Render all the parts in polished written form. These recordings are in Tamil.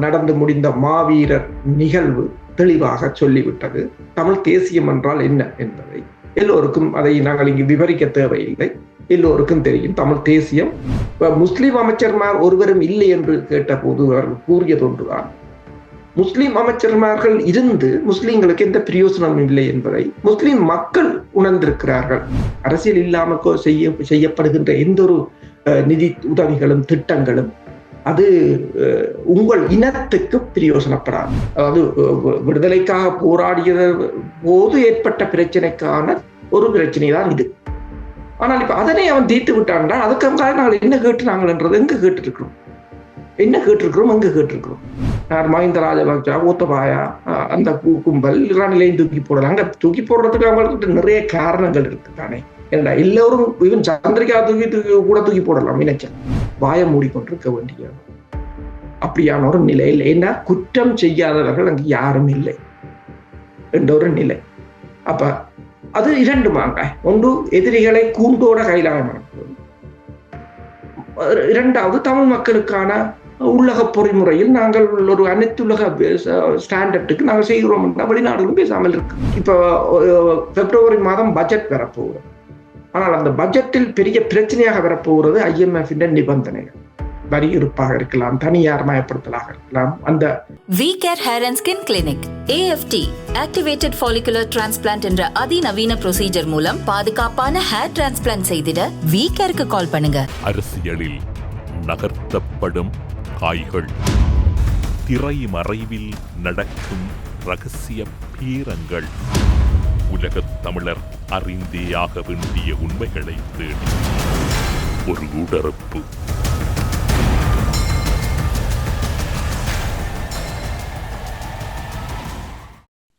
நடந்து முடிந்த மாவீரர் நிகழ்வு தெளிவாக சொல்லிவிட்டது. தமிழ் தேசியம் என்றால் என்ன என்பதை எல்லோருக்கும், அதை நாங்கள் இங்கு விவரிக்க தேவையில்லை, எல்லோருக்கும் தெரியும். தமிழ் தேசியம், முஸ்லிம் அமைச்சர்மார் ஒருவரும் இல்லை என்று கேட்டபோது அவர்கள் கூறியது ஒன்றுதான், முஸ்லிம் அமைச்சர்மார்கள் இருந்து முஸ்லிம்களுக்கு எந்த பிரயோசனமும் இல்லை என்பதை முஸ்லிம் மக்கள் உணர்ந்திருக்கிறார்கள். அரசியல் இல்லாமல் செய்யப்படுகின்ற எந்த ஒரு நிதி உதவிகளும் திட்டங்களும் அது உங்கள் இனத்துக்கு பிரயோசனப்படாது. அதாவது விடுதலைக்காக போராடிய போது ஏற்பட்ட பிரச்சனைக்கான ஒரு பிரச்சனை தான் இது. ஆனால் இப்ப அதனை அவன் தீர்த்து விட்டான்டா, அதுக்காக நாங்கள் என்ன கேட்டுனாங்கன்றது எங்க கேட்டுருக்கிறோம், என்ன கேட்டிருக்கிறோம், எங்க கேட்டிருக்கிறோம். மஹிந்த ராஜபக்சா, கோத்தபாயா, அந்த கும்பல் ரணிலையும் தூக்கி போடலாம். அங்க தூக்கி போடுறதுக்கு அவங்களுக்கு நிறைய காரணங்கள் இருக்கு தானே. ஏன்னா எல்லோரும் இவன் சந்திரிகா தூக்கி போடலாம் நினைச்சேன். வாய மூடிக்கொண்டிருக்க வேண்டிய அப்படியான ஒரு நிலையில், ஏன்னா குற்றம் செய்யாதவர்கள் அங்கு யாரும் இல்லை என்ற ஒரு நிலை. அப்ப அது இரண்டுமாங்க. ஒன்று எதிரிகளை கூண்டோட கைலாயம், இரண்டாவது தமிழ் மக்களுக்கான உள்ளக பொறிமுறையில் நாங்கள் ஒரு அனைத்துலக ஸ்டாண்டர்டுக்கு நாங்கள் செய்கிறோம். வெளிநாடுகளும் பேசாமல் இருக்கு. இப்போ பிப்ரவரி மாதம் பட்ஜெட் வரப்போகிறது. ஆனால் அந்த பட்ஜெட்டில் பெரிய பிரச்சனையாக வரப்போகிறது IMF நிபந்தனைகள். வரி இருப்பாக இருக்கலாம், தனியார் மயப்படுத்தலாக இருக்கலாம். அந்த V-Care Hair and Skin Clinic AFT Activated Follicular Transplant என்ற அதிநவீன ப்ரொசீஜர் மூலம் பாதுகாப்பான ஹேர் டிரான்ஸ்பிளான்ட் செய்திட V-Careக்கு கால் பண்ணுங்க. அரசியலில் நகர்த்தப்படும் காய்கள், திரைமறைவில் நடக்கும் ரகசிய பேரங்கள், உலகத் தமிழர் அறிந்தேயாக வேண்டிய உண்மைகளை தேடி ஒரு உடறுப்பு.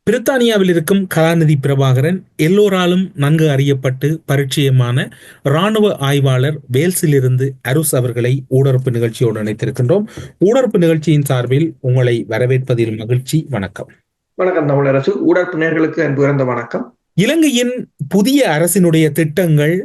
பிரித்தானியாவில் இருக்கும் கலாநிதி பிரபாகரன் எல்லோராலும் நன்கு அறியப்பட்டு பரிச்சயமான இராணுவ ஆய்வாளர் வேல்ஸிலிருந்து அருஸ் அவர்களை ஊடறுப்பு நிகழ்ச்சியோடு இணைத்திருக்கின்றோம். ஊடறுப்பு நிகழ்ச்சியின் சார்பில் உங்களை வரவேற்பதில் மகிழ்ச்சி. வணக்கம். வணக்கம் தமிழரசு. ஊடறுப்பு நேயர்களுக்கு அன்பு வணக்கம். இலங்கையின் புதிய அரசினுடைய திட்டங்கள்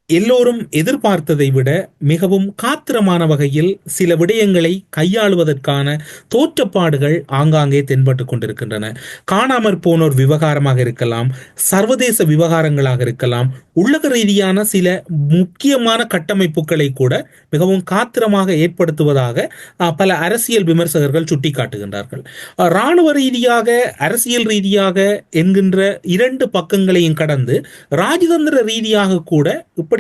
எல்லோரும் எதிர்பார்த்ததை விட மிகவும் காத்திரமான வகையில் சில விடயங்களை கையாளுவதற்கான தோற்றப்பாடுகள் ஆங்காங்கே தென்பட்டு கொண்டிருக்கின்றன. காணாமற் போனோர் விவகாரமாக இருக்கலாம், சர்வதேச விவகாரங்களாக இருக்கலாம், உள்ளக ரீதியான சில முக்கியமான கட்டமைப்புகளை கூட மிகவும் காத்திரமாக ஏற்படுத்துவதாக பல அரசியல் விமர்சகர்கள் சுட்டிக்காட்டுகின்றார்கள். இராணுவ ரீதியாக, அரசியல் ரீதியாக என்கின்ற இரண்டு பக்கங்களையும் கடந்து ராஜதந்திர ரீதியாக கூட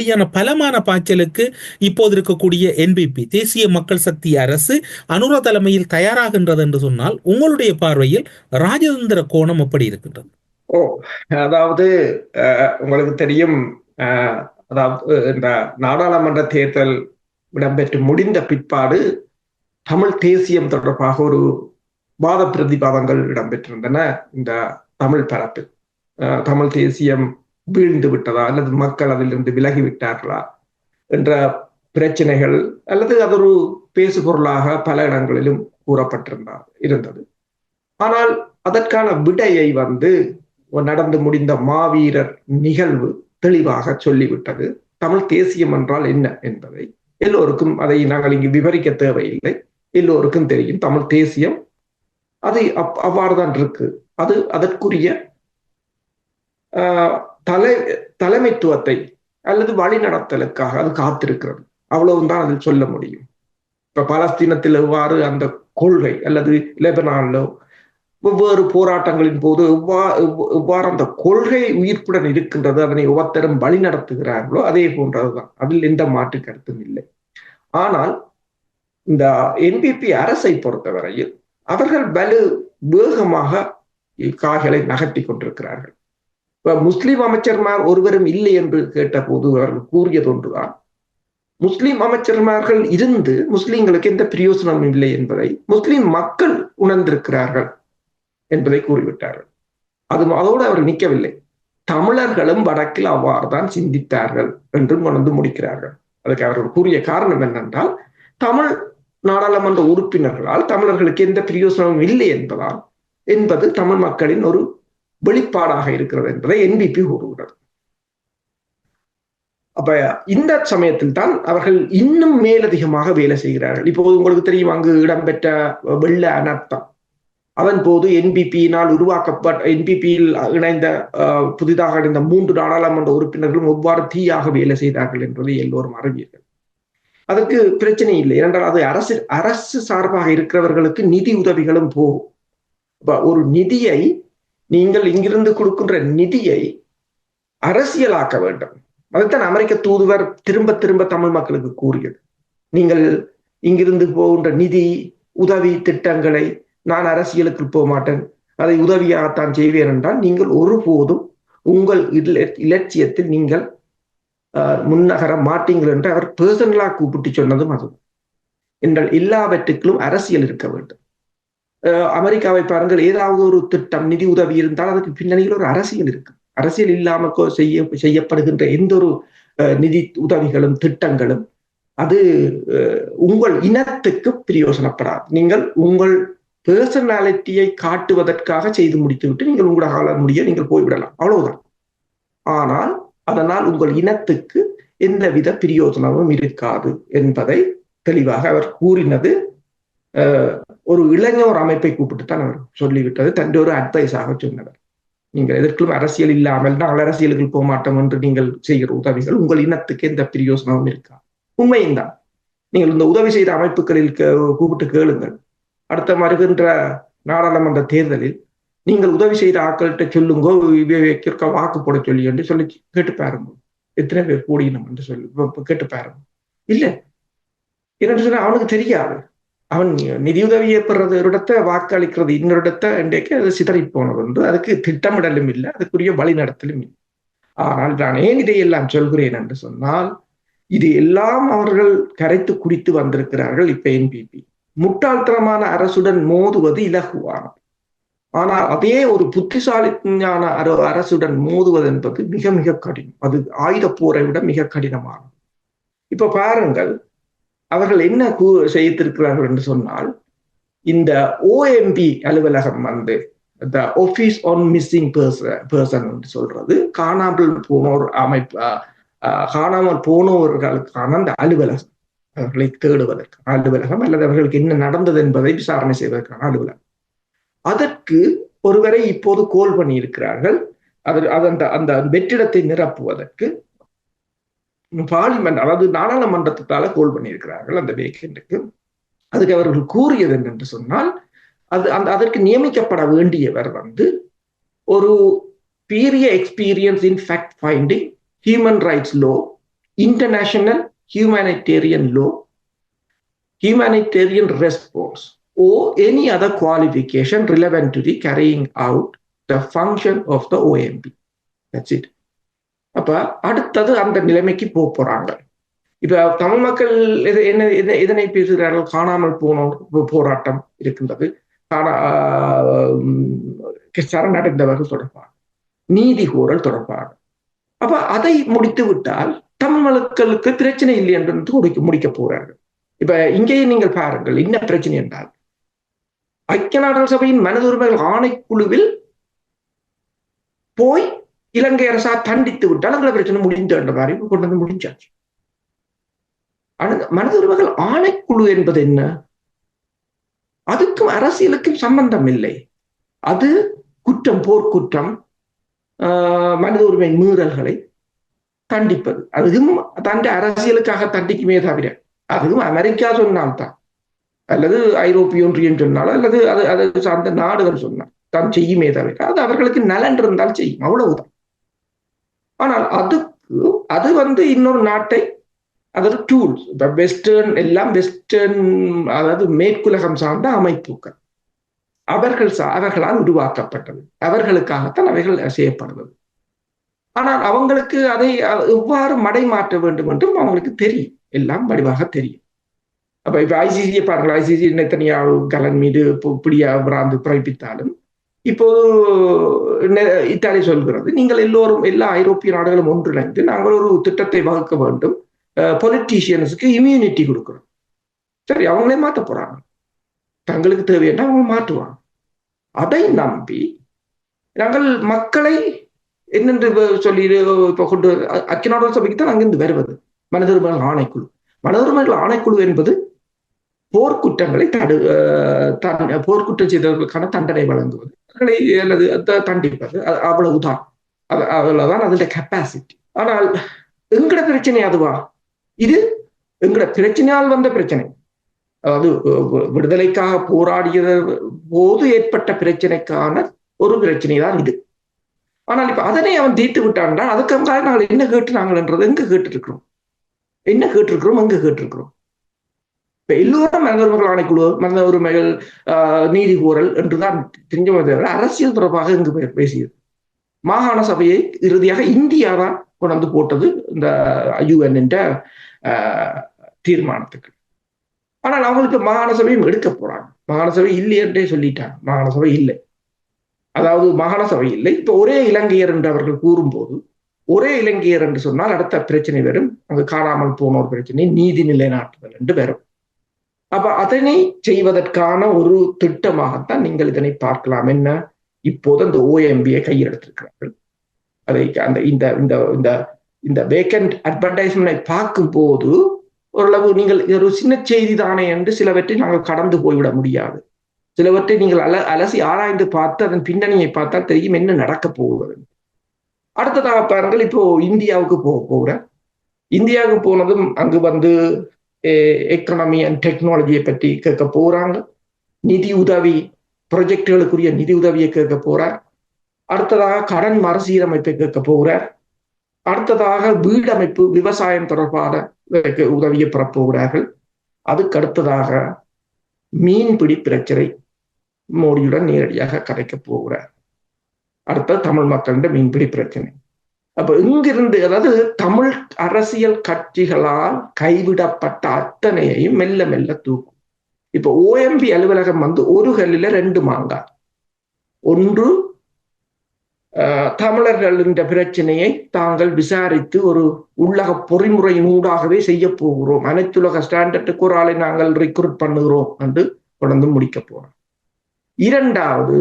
இப்படியான பலமான பாய்ச்சலுக்கு இப்போது இருக்கக்கூடிய NPP தேசிய மக்கள் சக்தி அரசு அனுர தலைமையில் தயாராகின்றது என்று சொன்னால் உங்களுடைய பார்வையில் ராஜதந்திர கோணம் எப்படி இருக்கின்றது? அதாவது உங்களுக்கு தெரியும், அதாவது இந்த நாடாளுமன்ற தேர்தல் இடம்பெற்று முடிந்த பிற்பாடு தமிழ் தேசியம் தொடர்பாக ஒரு வாத பிரதிவாதங்கள் இடம்பெற்றிருந்தன. இந்த தமிழ் பரப்பில் தமிழ் தேசியம் வீழ்ந்து விட்டதா அல்லது மக்கள் அதிலிருந்து விலகிவிட்டார்களா என்ற பிரச்சனைகள், அல்லது அது ஒரு பேசு பொருளாக பல இடங்களிலும் இருந்தது. ஆனால் அதற்கான விடையை நடந்து முடிந்த மாவீரர் நிகழ்வு தெளிவாக சொல்லிவிட்டது. தமிழ் தேசியம் என்றால் என்ன என்பதை எல்லோருக்கும், அதை நாங்கள் இங்கு விவரிக்க தேவையில்லை, எல்லோருக்கும் தெரியும். தமிழ் தேசியம் அது அவ்வாறுதான் இருக்கு. அது அதற்குரிய தலைமைத்துவத்தை அல்லது வழிநடத்தலுக்காக அது காத்திருக்கிறது. அவ்வளவுதான் அதில் சொல்ல முடியும். இப்ப பாலஸ்தீனத்தில் எவ்வாறு அந்த கொள்கை, அல்லது லெபனான்ல வெவ்வேறு போராட்டங்களின் போது எவ்வாறு அந்த கொள்கை உயிர்ப்புடன் இருக்கின்றது, அதனை ஒவ்வொருத்தரும் வழி நடத்துகிறார்களோ அதே போன்றதுதான். அதில் எந்த மாற்று கருத்தும் இல்லை. ஆனால் இந்த NPP அரசை பொறுத்தவரையில் அவர்கள் வேகமாக காய்களை நகர்த்தி கொண்டிருக்கிறார்கள். முஸ்லிம் அமைச்சர்மார் ஒருவரும் இல்லை என்று கேட்டபோது அவர்கள் கூறியது ஒன்றுதான், முஸ்லிம் அமைச்சர்மார்கள் இருந்து முஸ்லிம்களுக்கு எந்த பிரயோசனமும் இல்லை என்பதை முஸ்லிம் மக்கள் உணர்ந்திருக்கிறார்கள் என்பதை கூறிவிட்டார்கள். அதோடு அவர் நிற்கவில்லை, தமிழர்களும் வடக்கில் அவ்வாறுதான் சிந்தித்தார்கள் என்றும் கொண்டு முடிக்கிறார்கள். அதுக்கு அவர்கள் கூறிய காரணம் என்னென்றால், தமிழ் நாடாளுமன்ற உறுப்பினர்களால் தமிழர்களுக்கு எந்த பிரயோசனமும் இல்லை என்பது தமிழ் மக்களின் ஒரு வெளிப்பாடாக இருக்கிறது என்பதை NPP கூறுகிறது. அப்ப இந்த சமயத்தில் தான் அவர்கள் இன்னும் மேலதிகமாக வேலை செய்கிறார்கள். இப்போது உங்களுக்கு தெரியும், அங்கு இடம்பெற்ற வெள்ள அனர்த்தம், அதன் போது என்பிபியினால் உருவாக்கப்பட்ட என்பிபியில் இணைந்த புதிதாக இணைந்த 3 நாடாளுமன்ற உறுப்பினர்களும் எவ்வாறு தீயாக வேலை செய்தார்கள் என்பதை எல்லோரும் அறிவீர்கள். அதற்கு பிரச்சனை இல்லை, ஏனென்றால் அது அரசு சார்பாக இருக்கிறவர்களுக்கு நிதி உதவிகளும் போகும். ஒரு நிதியை நீங்கள் இங்கிருந்து கொடுக்கின்ற நிதியை அரசியலாக்க வேண்டும். அதைத்தான் அமெரிக்க தூதுவர் திரும்ப திரும்ப தமிழ் மக்களுக்கு கூறியது. நீங்கள் இங்கிருந்து போகின்ற நிதி உதவி திட்டங்களை நான் அரசியலுக்கு போக மாட்டேன், அதை உதவியாகத்தான் செய்வேன் என்றால் நீங்கள் ஒருபோதும் உங்கள் இலட்சியத்தில் நீங்கள் முன்னகர மாட்டீங்கள் என்று அவர் பர்சனலாக கூப்பிட்டு சொன்னதும் அது என்றால் எல்லாவற்றுக்கும் அரசியல் இருக்க வேண்டும். அமெரிக்காவை பாருங்கள், ஏதாவது ஒரு திட்டம் நிதி உதவி இருந்தால் அதுக்கு பின்னணியில் ஒரு அரசியல் இருக்கு. அரசியல் இல்லாமல் செய்யப்படுகின்ற எந்த ஒரு நிதி உதவிகளும் திட்டங்களும் அது உங்கள் இனத்துக்கு பிரயோசனப்படாது. நீங்கள் உங்கள் பர்சனாலிட்டியை காட்டுவதற்காக செய்து முடித்துவிட்டு நீங்கள் உங்களோட கால முடிய நீங்கள் போய்விடலாம், அவ்வளவுதான். ஆனால் அதனால் உங்கள் இனத்துக்கு எந்தவித பிரயோஜனமும் இருக்காது என்பதை தெளிவாக அவர் கூறினது. ஒரு இளைஞர் அமைப்பை கூப்பிட்டுத்தான் அவர் சொல்லிவிட்டது, தன் ஒரு அட்வைஸாக சொன்னவர். நீங்கள் எதற்கும் அரசியல் இல்லாமல் நாங்கள் அரசியலுக்கு போக மாட்டோம் என்று நீங்கள் செய்கிற உதவிகள் உங்கள் இனத்துக்கு எந்த பிரயோசனமும் இருக்காது. உண்மையும் தான். நீங்கள் இந்த உதவி செய்த அமைப்புகளில் கூப்பிட்டு கேளுங்கள், அடுத்த வருகின்ற நாடாளுமன்ற தேர்தலில் நீங்கள் உதவி செய்த ஆக்கள்கிட்ட சொல்லுங்கோ, வாக்கு போட சொல்லி என்று சொல்லி கேட்டு பாருங்க, எத்தனை பேர் கூடினோம் என்று சொல்லி கேட்டு பாருங்க. இல்லை என்று சொன்னா அவனுக்கு தெரியாது. அவன் நிதியுதவியை பெறது ஒரு இடத்த, வாக்களிக்கிறது இன்னொரு இடத்த, இன்றைக்கு அது சிதறி போனது என்று அதுக்கு திட்டமிடலும் இல்லை, அதுக்குரிய வழிநடத்தலும் இல்லை. ஆனால் நான் ஏன் இதையெல்லாம் சொல்கிறேன் என்று சொன்னால், இது எல்லாம் அவர்கள் கரைத்து குடித்து வந்திருக்கிறார்கள். இப்ப என்பிபி முட்டாள்தனமான அரசுடன் மோதுவது இலகுவானது, ஆனால் அதே ஒரு புத்திசாலியான அரசுடன் மோதுவது என்பது மிக மிக கடினம். அது ஆயுத போரை விட மிக கடினமானது. இப்ப பாருங்கள், அவர்கள் என்ன செய்திருக்கிறார்கள் என்று சொன்னால், இந்த ஓஎம்பி அலுவலகம் வந்து the Office on Missing Person என்று சொல்றது, காணாமல் போனோர் அமைப்பு, காணாமல் போனவர்களுக்கான அந்த அலுவலகம், அவர்களை தேடுவதற்கான அலுவலகம் அல்லது அவர்களுக்கு என்ன நடந்தது என்பதை விசாரணை செய்வதற்கான அலுவலகம். அதற்கு ஒருவரை இப்போது கோல் பண்ணி இருக்கிறார்கள். அந்த வெற்றிடத்தை நிரப்புவதற்கு பார்லிமெண்ட், அதாவது நாடாளுமன்றத்தால கோல் பண்ணியிருக்கிறார்கள் அந்த வேக்கெண்டுக்கு. அதுக்கு அவர்கள் கூறியது என்று சொன்னால், அதற்கு நியமிக்கப்பட வேண்டியவர் வந்து ஒரு பெரிய experience in fact finding, human rights law, international humanitarian law, humanitarian response or any other qualification relevant to the carrying out the function of the OMB. That's it. அப்ப அடுத்தது அந்த நிலைமைக்கு போறாங்க. இப்ப தமிழ் மக்கள் எதனை பேசுகிறார்கள்? காணாமல் போனோர் போராட்டம் இருக்கின்றது, சரணடைந்தவர்கள் தொடர்பாக, நீதி கோரல் தொடர்பாக. அப்ப அதை முடித்து விட்டால் தமிழ் மக்களுக்கு பிரச்சனை இல்லை என்று முடிக்க போறார்கள். இப்ப இங்கேயே நீங்கள் பாருங்கள், என்ன பிரச்சனை என்றால், ஐக்கிய நாடுகள் சபையின் மனித உரிமைகள் ஆணைக்குழுவில் போய் இலங்கை அரசா தண்டித்து விட்டால் அந்த பிரச்சனை முடிந்த மாதிரி கொண்டு வந்து முடிஞ்சாச்சு. மனித உரிமைகள் ஆணைக்குழு என்பது என்ன? அதுக்கும் அரசியலுக்கும் சம்பந்தம் இல்லை. அது குற்றம், போர்க்குற்றம், மனித உரிமை மீறல்களை தண்டிப்பது. அதுவும் அரசியலுக்காக தண்டிக்குமே தவிர, அதுவும் அமெரிக்கா சொன்னால்தான், அல்லது ஐரோப்பிய ஒன்றியம் சொன்னாலும், அல்லது அது சார்ந்த நாடுகள் சொன்னால் தான் செய்யுமே தவிர, அது அவர்களுக்கு நலன் இருந்தால் செய்யும், அவ்வளவுதான். ஆனால் அது வந்து இன்னொரு நாட்டை, அதாவது டூல்ஸ், வெஸ்டர்ன் எல்லாம் வெஸ்டர்ன், அதாவது மேற்குலகம் சார்ந்த அமைப்புகள், அவர்களால் உருவாக்கப்பட்டது, அவர்களுக்காகத்தான் அவைகள் செய்யப்படுவது. ஆனால் அவங்களுக்கு அதை எவ்வாறு மடைமாற்ற வேண்டும் என்றும் அவங்களுக்கு தெரியும், எல்லாம் வடிவாக தெரியும். அப்ப இப்ப ஐசிசியை பாருங்கள், ஐசிசி நெத்தனியாவு கலன் மீது பிடியா பிராந்து பிறப்பித்தாலும், இப்போது இத்தாலி சொல்கிறது, நீங்கள் எல்லோரும், எல்லா ஐரோப்பிய நாடுகளும் ஒன்றிணைந்து நாங்கள் ஒரு திட்டத்தை வகுக்க வேண்டும், பொலிட்டீஷியன்ஸுக்கு இம்யூனிட்டி கொடுக்கணும். சரி, அவங்களே மாற்ற போறாங்க, தங்களுக்கு தேவையான அவங்க மாற்றுவாங்க. அதை நம்பி நாங்கள் மக்களை என்னென்று சொல்லி இப்போ கொண்டு ஐக்கிய சபைக்கு தான் அங்கிருந்து வருவது மனித உரிமைகள் ஆணைக்குழு. மனித உரிமைகள் ஆணைக்குழு என்பது போர்க்குற்றங்களை போர்க்குற்றம் செய்தவர்களுக்கான தண்டனை வழங்குவது அல்லது தண்டிப்பது, அவ்வளவுதான். அவ்வளவுதான் அதோட கெப்பாசிட்டி. ஆனால் எங்கட பிரச்சனை அதுவா? இது எங்கட பிரச்சனையால் வந்த பிரச்சனை. அதாவது விடுதலைக்காக போராடிய போது ஏற்பட்ட பிரச்சனைக்கான ஒரு பிரச்சனை தான் இது. ஆனால் இப்ப அதனை அவன் தீர்த்து விட்டான்டா, அதுக்காக நாங்கள் என்ன கேட்டுனாங்கன்றது எங்க கேட்டுருக்கிறோம், எங்க கேட்டிருக்கிறோம். இப்ப எல்லோரும் மனித உரிமைகள் ஆணைக்குழு, மனித உரிமைகள் நீதி கோரல் என்றுதான் தெரிஞ்ச தவிர அரசியல் தொடர்பாக இங்கு பேசியது. மாகாண சபையை இறுதியாக இந்தியா தான் கொண்டு போட்டது இந்த UN தீர்மானத்துக்கு. ஆனால் அவங்களுக்கு மாகாண சபையும் எடுக்க போறாங்க. மாகாண சபை இல்லை என்றே சொல்லிட்டாங்க. மாகாண சபை இல்லை, அதாவது மாகாண சபை இல்லை. இப்ப ஒரே இலங்கையர் என்று அவர்கள் கூறும்போது, ஒரே இலங்கையர் என்று சொன்னால் அடுத்த பிரச்சனை வரும், அங்கு காணாமல் போன ஒரு பிரச்சனை, நீதி நிலைநாட்டுதல் என்று வரும். அப்ப அதனை செய்வதற்கான ஒரு திட்டமாகத்தான் நீங்கள் இதனை பார்க்கலாம். என்ன, இப்போது அந்த OMBயை கையில் எடுத்திருக்கிறார்கள். அதை அந்த இந்த வேக்கண்ட் அட்வர்டைஸ்மெண்டை பார்க்கும் போது ஓரளவு நீங்கள் ஒரு சின்ன செய்தி தானே என்று சிலவற்றை நாங்கள் கடந்து போய்விட முடியாது. சிலவற்றை நீங்கள் அலசி ஆராய்ந்து பார்த்து அதன் பின்னணியை பார்த்தால் தெரியும் என்ன நடக்க போகிறது. அடுத்ததாக பாருங்கள், இப்போ இந்தியாவுக்கு போகிற, இந்தியாவுக்கு போனதும் அங்கு வந்து எக்கனாமி அண்ட் டெக்னாலஜியை பற்றி கேட்க போறாங்க. நிதி உதவி, ப்ரொஜெக்டுகளுக்குரிய நிதி உதவியை கேட்க போறார். அடுத்ததாக கடன் மறுசீரமைப்பை கேட்க போகிறார். அடுத்ததாக வீடமைப்பு, விவசாயம் தொடர்பான உதவியை பெறப்போகிறார்கள். அதுக்கு அடுத்ததாக மீன்பிடி பிரச்சனை மோடியுடன் நேரடியாக கதைக்க போகிறார். அடுத்த தமிழ் மக்களின் மீன்பிடி பிரச்சனை. அப்ப இங்கிருந்து, அதாவது தமிழ் அரசியல் கட்சிகளால் கைவிடப்பட்ட அத்தனையையும் மெல்ல மெல்ல தூக்கும். இப்ப OMB அலுவலகம் வந்து ஒரு கல்லில 2 மாங்காய். ஒன்று, தமிழர்களின் பிரச்சனையை தாங்கள் விசாரித்து ஒரு உள்ளக பொறிமுறையினூடாகவே செய்ய போகிறோம், அனைத்துலக ஸ்டாண்டர்டுக்கு ஒரு ஆளை நாங்கள் ரெக்ரூட் பண்ணுகிறோம் என்று கொண்டு முடிக்க போறோம். இரண்டாவது,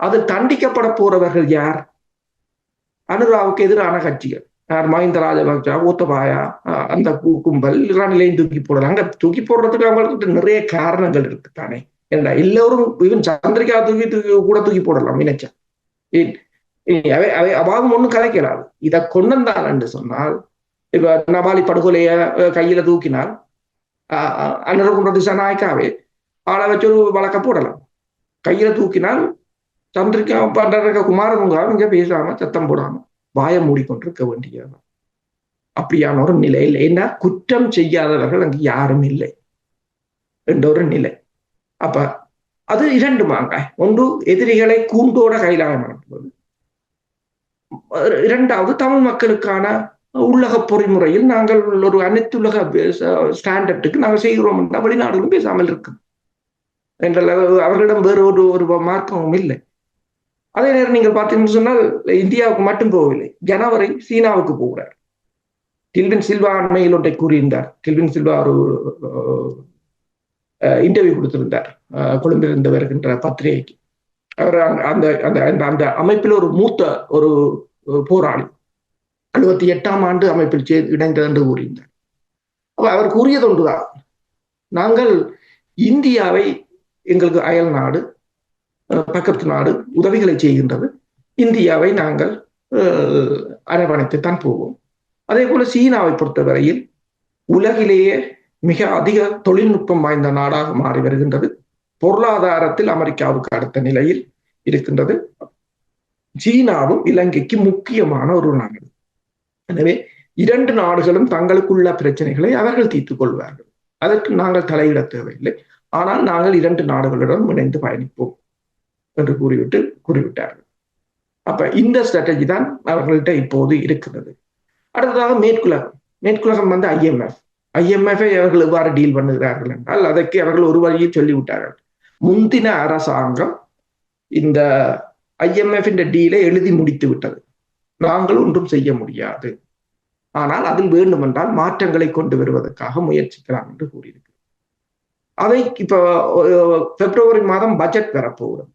அது தண்டிக்கப்பட போறவர்கள் யார்? அனுராவுக்கு எதிரான கட்சிகள், மஹிந்த ராஜபக்ச, கோத்தபாயா, அந்த கும்பல் ரணிலையும் தூக்கி போடலாம். அங்க தூக்கி போடுறதுக்கு அவங்களுக்கு நிறைய காரணங்கள் இருக்கு தானே. ஏன்னா எல்லோரும் இவன் சந்திரிகா தூக்கி போடலாம் நினைச்சா. அவாவும் ஒண்ணும் கலைக்கிறாரு. இதை கொண்டான் என்று சொன்னால், இப்ப நபாலி படுகொலைய கையில தூக்கினால் அனுரகுண்ட திசாநாயக்காவே ஆளை வச்சு ஒரு வழக்க போடலாம். கையில தூக்கினால் சந்திரிகா பண்ற குமாரதுங்கா இங்க பேசாம சத்தம் போடாம வாய மூடிக்கொண்டிருக்க வேண்டியது. அப்படியான ஒரு நிலை இல்லை. ஏன்னா குற்றம் செய்யாதவர்கள் அங்கு யாரும் இல்லை என்ற ஒரு நிலை. அப்ப அது 2 மாங்காய். ஒன்று, எதிரிகளை கூண்டோட கைலாயம் அனுப்புவது. இரண்டாவது, தமிழ் மக்களுக்கான உள்ளக பொறிமுறையில் நாங்கள் ஒரு அனைத்துலக ஸ்டாண்டர்டுக்கு நாங்கள் செய்கிறோம் என்றால் வெளிநாடுகளும் பேசாமல் இருக்கும் என்றால் அவர்களிடம் வேறு ஒரு மார்க்கமும் இல்லை. அதே நேரம் நீங்கள் பார்த்தீங்கன்னு சொன்னால் இந்தியாவுக்கு மட்டும் போகவில்லை, ஜனவரி சீனாவுக்கு போகிறார். டில்வின் சில்வா அண்மையில் ஒன்றை கூறியிருந்தார். டில்வின் சில்வா ஒரு இன்டர்வியூ கொடுத்திருந்தார் கொழும்பிலிருந்து வருகின்ற பத்திரிகைக்கு. அவர் அந்த அந்த அமைப்பில் ஒரு மூத்த ஒரு போராளி, 78ஆம் ஆண்டு அமைப்பில் இணைந்தது என்று கூறியிருந்தார். அப்ப அவர் கூறியது ஒன்றுதான், நாங்கள் இந்தியாவை எங்களுக்கு அயல் நாடு, பக்கத்து நாடு உதவிகளை செய்கின்றது, இந்தியாவை நாங்கள் அரவணைத்துத்தான் போவோம். அதே போல சீனாவை பொறுத்தவரையில் உலகிலேயே மிக அதிக தொழில்நுட்பம் வாய்ந்த நாடாக மாறி வருகின்றது. பொருளாதாரத்தில் அமெரிக்காவுக்கு அடுத்த நிலையில் இருக்கின்றது. சீனாவும் இலங்கைக்கு முக்கியமான ஒரு நாடு. எனவே 2 நாடுகளும் தங்களுக்குள்ள பிரச்சனைகளை அவர்கள் தீர்த்துக் கொள்வார்கள். அதற்கு நாங்கள் தலையிட தேவையில்லை. ஆனால் நாங்கள் 2 நாடுகளுடன் இணைந்து பயணிப்போம் என்று கூறிவிட்டார்கள். அப்ப இந்த ஸ்ட்ராட்டஜி தான் அவர்கள்ட்ட இப்போது இருக்கிறது. அடுத்ததாக மேற்குலகம் வந்து IMF அவர்கள் எவ்வாறு டீல் பண்ணுகிறார்கள் என்றால், அதற்கு அவர்கள் ஒரு வழியில் சொல்லிவிட்டார்கள். முந்தின அரசாங்கம் இந்த IMF டீலை எழுதி முடித்து விட்டது, நாங்கள் ஒன்றும் செய்ய முடியாது, ஆனால் அதில் வேண்டுமென்றால் மாற்றங்களை கொண்டு வருவதற்காக முயற்சிக்கலாம் என்று கூறியிருக்கு. அதை இப்ப பிப்ரவரி மாதம் பட்ஜெட் வரப்போகிறது.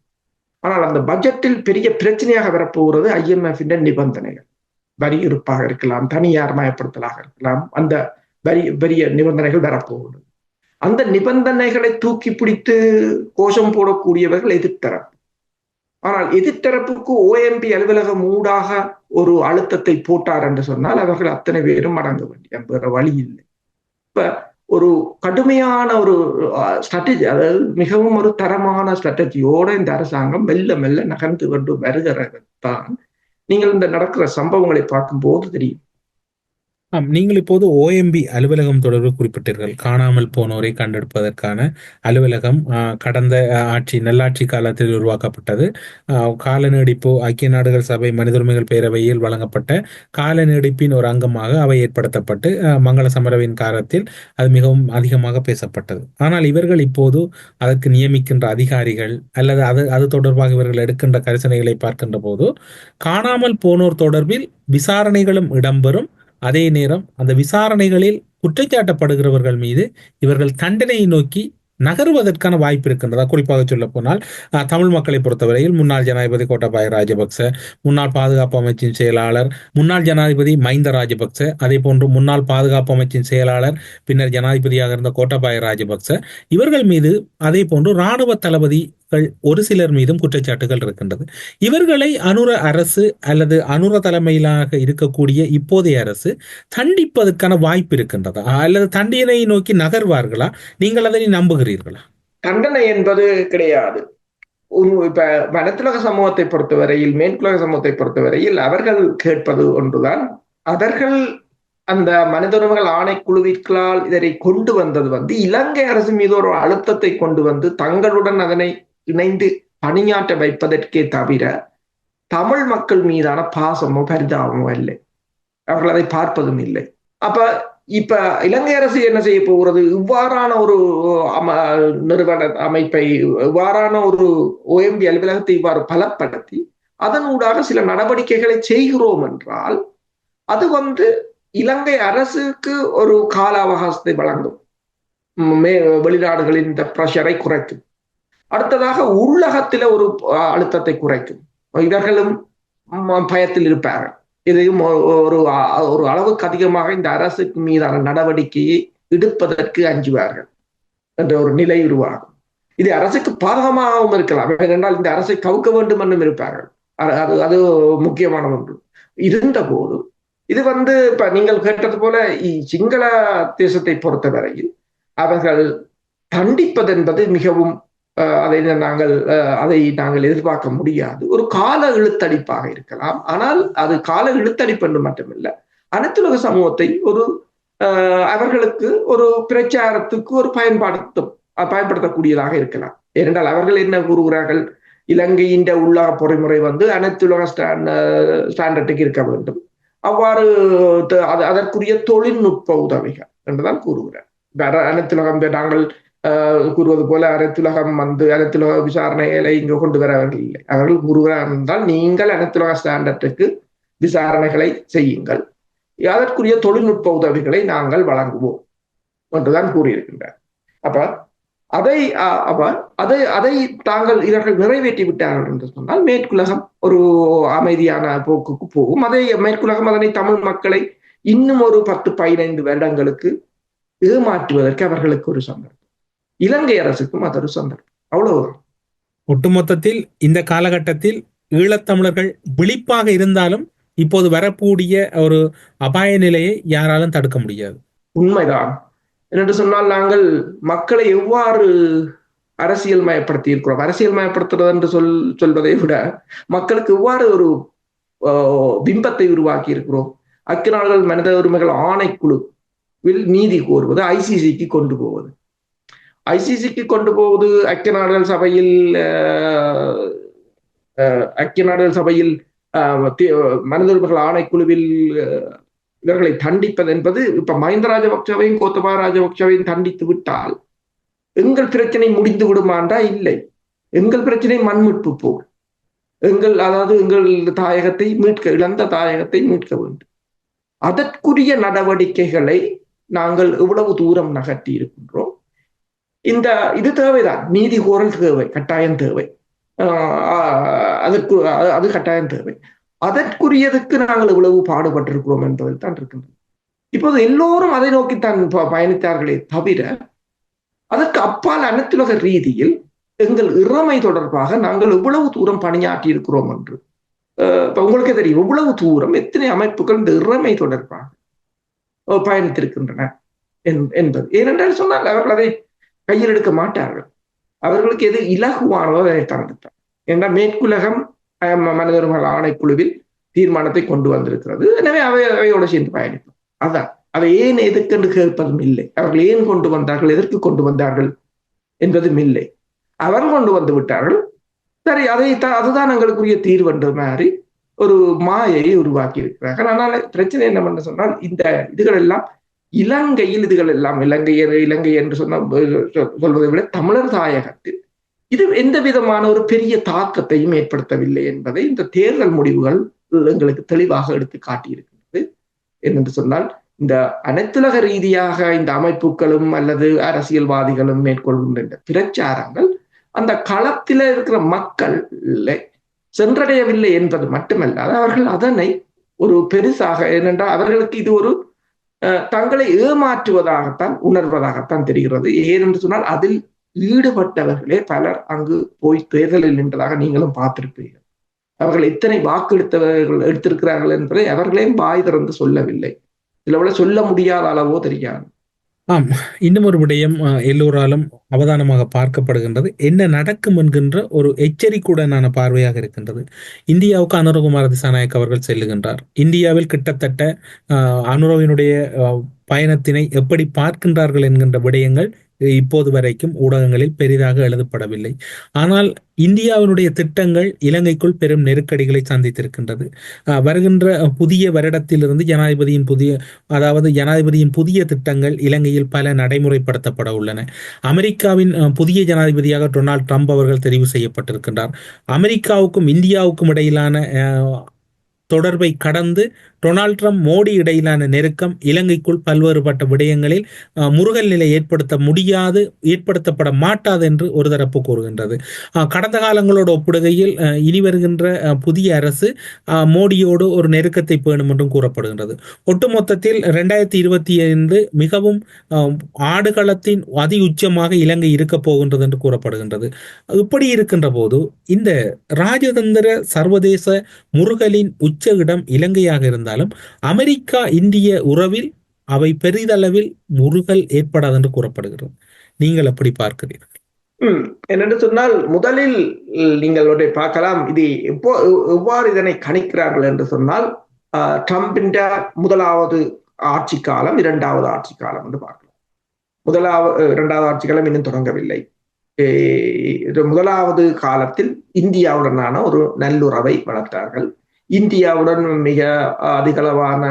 ஆனால் அந்த பட்ஜெட்டில் பெரிய பிரச்சனையாக வரப்போகிறது IMF நிபந்தனைகள். வரி இருப்பாக இருக்கலாம், தனியார் மயப்படுத்தலாக இருக்கலாம், அந்த பெரிய நிபந்தனைகள் வரப்போகிறது. அந்த நிபந்தனைகளை தூக்கி பிடித்து கோஷம் போடக்கூடியவர்கள் எதிர்த்தரப்பு. ஆனால் எதிர்த்தரப்புக்கு OMB அலுவலகம் ஊடாக ஒரு அழுத்தத்தை போட்டார் என்று சொன்னால் அவர்கள் அத்தனை பேரும் அடங்க வேண்டிய வேற வழி இல்லை. இப்ப ஒரு கடுமையான ஒரு ஸ்ட்ராட்டஜி, அதாவது மிகவும் ஒரு தரமான ஸ்ட்ராட்டஜியோட இந்த அரசாங்கம் மெல்ல மெல்ல நகர்ந்து கொண்டு வருகிறதான் நீங்கள் இந்த நடக்கிற சம்பவங்களை பார்க்கும்போது தெரியும். நீங்கள் இப்போது OMB அலுவலகம் தொடர்பு குறிப்பிட்டீர்கள். காணாமல் போனோரை கண்டெடுப்பதற்கான அலுவலகம் கடந்த நல்லாட்சி காலத்தில் உருவாக்கப்பட்டது. கால நீடிப்பு ஐக்கிய நாடுகள் சபை மனித உரிமைகள் பேரவையில் வழங்கப்பட்ட கால நீடிப்பின் ஒரு அங்கமாக அவை ஏற்படுத்தப்பட்டு மங்கள சமரவின் காலத்தில் அது மிகவும் அதிகமாக பேசப்பட்டது. ஆனால் இவர்கள் இப்போது அதற்கு நியமிக்கின்ற அதிகாரிகள் அல்லது அது தொடர்பாக இவர்கள் எடுக்கின்ற கரிசனைகளை பார்க்கின்ற போது காணாமல் போனோர் தொடர்பில் விசாரணைகளும் இடம்பெறும். அதே நேரம் அந்த விசாரணைகளில் குற்றச்சாட்டப்படுகிறவர்கள் மீது இவர்கள் தண்டனையை நோக்கி நகருவதற்கான வாய்ப்பு இருக்கின்றதா? குறிப்பாக சொல்ல போனால் தமிழ் மக்களை பொறுத்தவரையில் முன்னாள் ஜனாதிபதி கோட்டாபாய ராஜபக்ச, முன்னாள் பாதுகாப்பு அமைச்சின் செயலாளர், முன்னாள் ஜனாதிபதி மஹிந்த ராஜபக்ச, அதே போன்று முன்னாள் பாதுகாப்பு அமைச்சின் செயலாளர் பின்னர் ஜனாதிபதியாக இருந்த கோட்டாபாய ராஜபக்ச, இவர்கள் மீது அதே போன்று இராணுவ தளபதிகள் ஒரு சிலர் மீதும் குற்றச்சாட்டுகள் இருக்கின்றது. இவர்களை அனுர அரசு அல்லது அனுர தலைமையிலாக இருக்கக்கூடிய இப்போதைய அரசு தண்டிப்பதற்கான வாய்ப்பு இருக்கின்றதா அல்லது தண்டனை நோக்கி நகர்வார்களா? நீங்கள் அதனை நம்புகிறீர்களா? தண்டனை என்பது கிடையாது. இப்ப வனத்துலக சமூகத்தை பொறுத்தவரையில், மேற்குலக சமூகத்தை பொறுத்தவரையில் அவர்கள் கேட்பது ஒன்றுதான். அவர்கள் அந்த மனித உரிமைகள் ஆணைக்குழுவிற்களால் இதனை கொண்டு வந்தது இலங்கை அரசு மீது ஒரு அழுத்தத்தை கொண்டு வந்து தங்களுடன் அதனை இணைந்து பணியாற்ற வைப்பதற்கே தவிர தமிழ் மக்கள் மீதான பாசமோ பரிதாபமோ இல்லை. அவர்கள் அதை பார்ப்பதும் இல்லை. அப்ப இப்ப இலங்கை அரசு என்ன செய்ய போகிறது? இவ்வாறான ஒரு நிறுவன அமைப்பை, இவ்வாறான ஒரு OMB அலுவலகத்தை இவ்வாறு பலப்படுத்தி அதனூடாக சில நடவடிக்கைகளை செய்கிறோம் என்றால் அது இலங்கை அரசுக்கு ஒரு கால அவகாசத்தை வழங்கும், வெளிநாடுகளின் இந்த பிரஷரை குறைக்கும். அடுத்ததாக உள்ளகத்தில ஒரு அழுத்தத்தை குறைக்கும். இவர்களும் பயத்தில் இருப்பார்கள். இதையும் ஒரு அளவுக்கு அதிகமாக இந்த அரசுக்கு மீதான நடவடிக்கையை எடுப்பதற்கு அஞ்சுவார்கள் என்ற ஒரு நிலை உருவாகும். இது அரசுக்கு பாதகமாகவும் இருக்கலாம். ஏனென்றால் இந்த அரசை கவுக்க வேண்டும் என்றும் இருப்பார்கள். அது முக்கியமான ஒன்று. இருந்த போது இது இப்ப நீங்கள் கேட்டது போல சிங்கள தேசத்தை பொறுத்தவரையில் அவர்கள் தண்டிப்பது என்பது மிகவும் அதை நாங்கள் எதிர்பார்க்க முடியாது. ஒரு கால இழுத்தடிப்பாக இருக்கலாம். ஆனால் அது கால இழுத்தடிப்பு என்று மட்டுமில்லை, அனைத்துலக சமூகத்தை அவர்களுக்கு ஒரு பிரச்சாரத்துக்கு ஒரு பயன்படுத்தக்கூடியதாக இருக்கலாம். ஏனென்றால் அவர்கள் என்ன கூறுகிறார்கள்? இலங்கையின் உள்ளக பொறிமுறை அனைத்துலக ஸ்டாண்டர்டுக்கு இருக்க வேண்டும், அவ்வாறு அதற்குரிய தொழில்நுட்ப உதவிகள் என்றுதான் கூறுகிறார். அனைத்துலகம் நாங்கள் கூறுவது போல அனைத்துலகம் அனைத்துலக விசாரணைகளை இங்கு கொண்டு வரவர்கள் இல்லை. அவர்கள் கூறுகிறார் என்றால் நீங்கள் அனைத்துலக ஸ்டாண்டர்டுக்கு விசாரணைகளை செய்யுங்கள், அதற்குரிய தொழில்நுட்ப உதவிகளை நாங்கள் வழங்குவோம் என்றுதான் கூறியிருக்கின்றார். அதை தாங்கள் இவர்கள் நிறைவேற்றி விட்டார்கள் என்று சொன்னால் மேற்குலகம் ஒரு அமைதியான போக்குக்கு போகும். மேற்குலகம் அதனை தமிழ் மக்களை இன்னும் ஒரு 10-15 வருடங்களுக்கு ஏமாற்றுவதற்கு அவர்களுக்கு ஒரு சந்தர்ப்பம். இலங்கை அரசுக்கும் அது ஒரு சந்தர்ப்பம். அவ்வளவுதான். ஒட்டுமொத்தத்தில் இந்த காலகட்டத்தில் ஈழத்தமிழர்கள் விழிப்பாக இருந்தாலும் இப்போது வரக்கூடிய ஒரு அபாய நிலையை யாராலும் தடுக்க முடியாது. உண்மைதான். என்று சொன்னால் நாங்கள் மக்களை எவ்வாறு அரசியல் மயப்படுத்தி இருக்கிறோம். அரசியல் மயப்படுத்துறது என்று சொல்வதை விட மக்களுக்கு எவ்வாறு ஒரு பிம்பத்தை உருவாக்கி இருக்கிறோம். ஐக்கிய நாடுகள் மனித உரிமைகள் ஆணைக்குழுவில் நீதி கோருவது, ICCக்கு கொண்டு போவது, ஐக்கிய நாடுகள் சபையில் மனித உரிமைகள் ஆணைக்குழுவில் இவர்களை தண்டிப்பது என்பது இப்ப மஹிந்த ராஜபக்சவையும் கோத்தபாய ராஜபக்சவையும் தண்டித்து விட்டால் எங்கள் பிரச்சனை முடிந்து விடுமாண்டா? இல்லை. எங்கள் பிரச்சனை மண்மீட்பு போர். எங்கள் தாயகத்தை இழந்த தாயகத்தை மீட்க வேண்டும். அதற்குரிய நடவடிக்கைகளை நாங்கள் எவ்வளவு தூரம் நகர்த்தி இருக்கின்றோம். இது தேவைதான். நீதி கோரல் தேவை, கட்டாயம் தேவை. அதற்கு அது கட்டாயம் தேவை. அதற்குரியதுக்கு நாங்கள் இவ்வளவு பாடுபட்டிருக்கிறோம் என்பதில் தான் இருக்கின்றது. இப்போது எல்லோரும் அதை நோக்கித்தான் பயணித்தார்களே தவிர அதற்கு அப்பால் அனைத்துலக ரீதியில் எங்கள் இறமை தொடர்பாக நாங்கள் எவ்வளவு தூரம் பணியாற்றி இருக்கிறோம் என்று உங்களுக்கே தெரியும். எவ்வளவு தூரம் எத்தனை அமைப்புகள் இந்த இறமை தொடர்பாக பயணித்திருக்கின்றன என்பது. ஏனென்றால் சொன்னால் அவர்கள் அதை கையில் எடுக்க மாட்டார்கள். அவர்களுக்கு எது இலகுவானதோ அதை தந்திருப்பார். ஏன்னா மேற்குலகம் மனித உரிமைகள் ஆணைக்குழுவில் தீர்மானத்தை கொண்டு வந்திருக்கிறது. எனவே அவையோடு சேர்ந்து பயணிப்போம். அதான் அதை ஏன் எதுக்கென்று கேட்பதும் இல்லை. அவர்கள் ஏன் கொண்டு வந்தார்கள், எதற்கு கொண்டு வந்தார்கள் என்பதும் இல்லை. அவர் கொண்டு வந்து விட்டார்கள், சரி அதுதான் எங்களுக்குரிய தீர்வு என்ற மாதிரி ஒரு மாயையை உருவாக்கி இருக்கிறார்கள். ஆனால் பிரச்சனை என்னவென்று சொன்னால் இந்த இதுகள் எல்லாம் இலங்கையில் இலங்கை என்று சொல்வதை விட தமிழர் தாயகத்தில் இது எந்த விதமான ஒரு பெரிய தாக்கத்தையும் ஏற்படுத்தவில்லை என்பதை இந்த தேர்தல் முடிவுகள் எங்களுக்கு தெளிவாக எடுத்து காட்டியிருக்கிறது. என்னென்று சொன்னால் இந்த அனைத்துலக ரீதியாக இந்த அமைப்புகளும் அல்லது அரசியல்வாதிகளும் மேற்கொள்கின்ற பிரச்சாரங்கள் அந்த களத்தில் இருக்கிற மக்கள் சென்றடையவில்லை என்பது மட்டுமல்லாது அவர்கள் அதனை ஒரு பெருசாக, ஏனென்றால் அவர்களுக்கு இது ஒரு தங்களை ஏமாற்றுவதாகத்தான் உணர்வதாகத்தான் தெரிகிறது. ஏனென்று சொன்னால் அதில் ஈடுபட்டவர்களே பலர் அங்கு போய் தேர்தலில் நின்றதாக நீங்களும் பார்த்திருப்பீர்கள். அவர்கள் எத்தனை வாக்கு எடுத்திருக்கிறார்கள் என்பதை அவர்களையும் வாய் திறந்து சொல்லவில்லை. சிலவளை சொல்ல முடியாத அளவோ தெரியாது. ஆம், இன்னும் ஒரு விடயம் எல்லோராலும் அவதானமாக பார்க்கப்படுகின்றது. என்ன நடக்கும் என்கின்ற ஒரு எச்சரிக்கையுடனான பார்வையாக இருக்கின்றது. இந்தியாவுக்கு அனுரகுமார திசாநாயக் அவர்கள் செல்லுகின்றார். இந்தியாவில் கிட்டத்தட்ட அனுரவினுடைய பயணத்தினை எப்படி பார்க்கின்றார்கள் என்கின்ற விடயங்கள் இப்போது வரைக்கும் ஊடகங்களில் பெரிதாக எழுதப்படவில்லை. ஆனால் இந்தியாவினுடைய திட்டங்கள் இலங்கைக்குள் பெரும் நெருக்கடிகளை சந்தித்திருக்கின்றது. வருகின்ற புதிய வருடத்திலிருந்து ஜனாதிபதியின் புதிய திட்டங்கள் இலங்கையில் பல நடைமுறைப்படுத்தப்பட உள்ளன. அமெரிக்காவின் புதிய ஜனாதிபதியாக டொனால்ட் ட்ரம்ப் அவர்கள் தெரிவு செய்யப்பட்டிருக்கின்றார். அமெரிக்காவுக்கும் இந்தியாவுக்கும் இடையிலான தொடர்பை கடந்து டொனால்ட் ட்ரம்ப் மோடி இடையிலான நெருக்கம் இலங்கைக்குள் பல்வேறுபட்ட விடயங்களில் முருகல் நிலை ஏற்படுத்தப்பட மாட்டாது என்று ஒரு தரப்பு கூறுகின்றது. கடந்த காலங்களோடு ஒப்பிடுகையில் இனி வருகின்ற புதிய அரசு மோடியோடு ஒரு நெருக்கத்தை பேணும் என்றும் கூறப்படுகின்றது. ஒட்டுமொத்தத்தில் 2025 மிகவும் ஆடுகளத்தின் அதி உச்சமாக இலங்கை இருக்க போகின்றது என்று கூறப்படுகின்றது. இப்படி இருக்கின்ற போது இந்த ராஜதந்திர சர்வதேச முருகலின் உச்ச இடம் இலங்கையாக இருந்தாலும் அமெரிக்கா இந்திய உறவில் அவை பெரிதளவில் முருகல் ஏற்படாது என்று கூறப்படுகிறது. நீங்கள் எப்படி பார்க்கிறீர்கள்? என்னென்று சொன்னால் முதலில் நீங்கள் பார்க்கலாம் இது எவ்வாறு இதனை கணிக்கிறார்கள் என்று சொன்னால் ட்ரம்பின் முதலாவது ஆட்சி காலம், இரண்டாவது ஆட்சி காலம் என்று பார்க்கலாம். இரண்டாவது ஆட்சி காலம் இன்னும் தொடங்கவில்லை. முதலாவது காலத்தில் இந்தியாவுடனான ஒரு நல்லுறவை வளர்த்தார்கள். இந்தியாவுடன் மிக அதிகளவான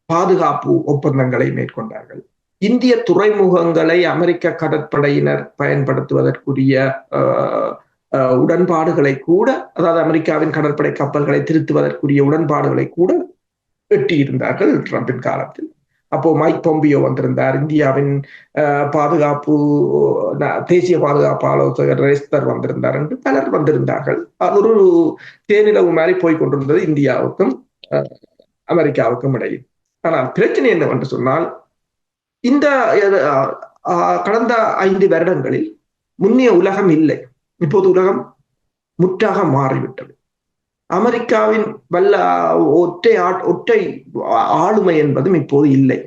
பாதுகாப்பு ஒப்பந்தங்களை மேற்கொண்டார்கள். இந்திய துறைமுகங்களை அமெரிக்க கடற்படையினர் பயன்படுத்துவதற்குரிய உடன்பாடுகளை கூட, அதாவது அமெரிக்காவின் கடற்படை கப்பல்களை திருத்துவதற்குரிய உடன்பாடுகளை கூட எட்டியிருந்தார்கள் ட்ரம்பின் காலத்தில். அப்போ மைக் பொம்பியோ வந்திருந்தார். இந்தியாவின் தேசிய பாதுகாப்பு ஆலோசகர் ரெஸ்தர் வந்திருந்தார் என்று பலர் வந்திருந்தார்கள். அது ஒரு தேனிலவு மாதிரி போய்கொண்டிருந்தது இந்தியாவுக்கும் அமெரிக்காவுக்கும் இடையில். ஆனால் பிரச்சனை என்னவென்று சொன்னால் இந்த கடந்த 5 வருடங்களில் முன்னைய உலகம் இல்லை. இப்போது உலகம் முற்றாக மாறிவிட்டது. அமெரிக்காவின் ஒற்றை ஆளுமை என்பதும் இப்போது இல்லை.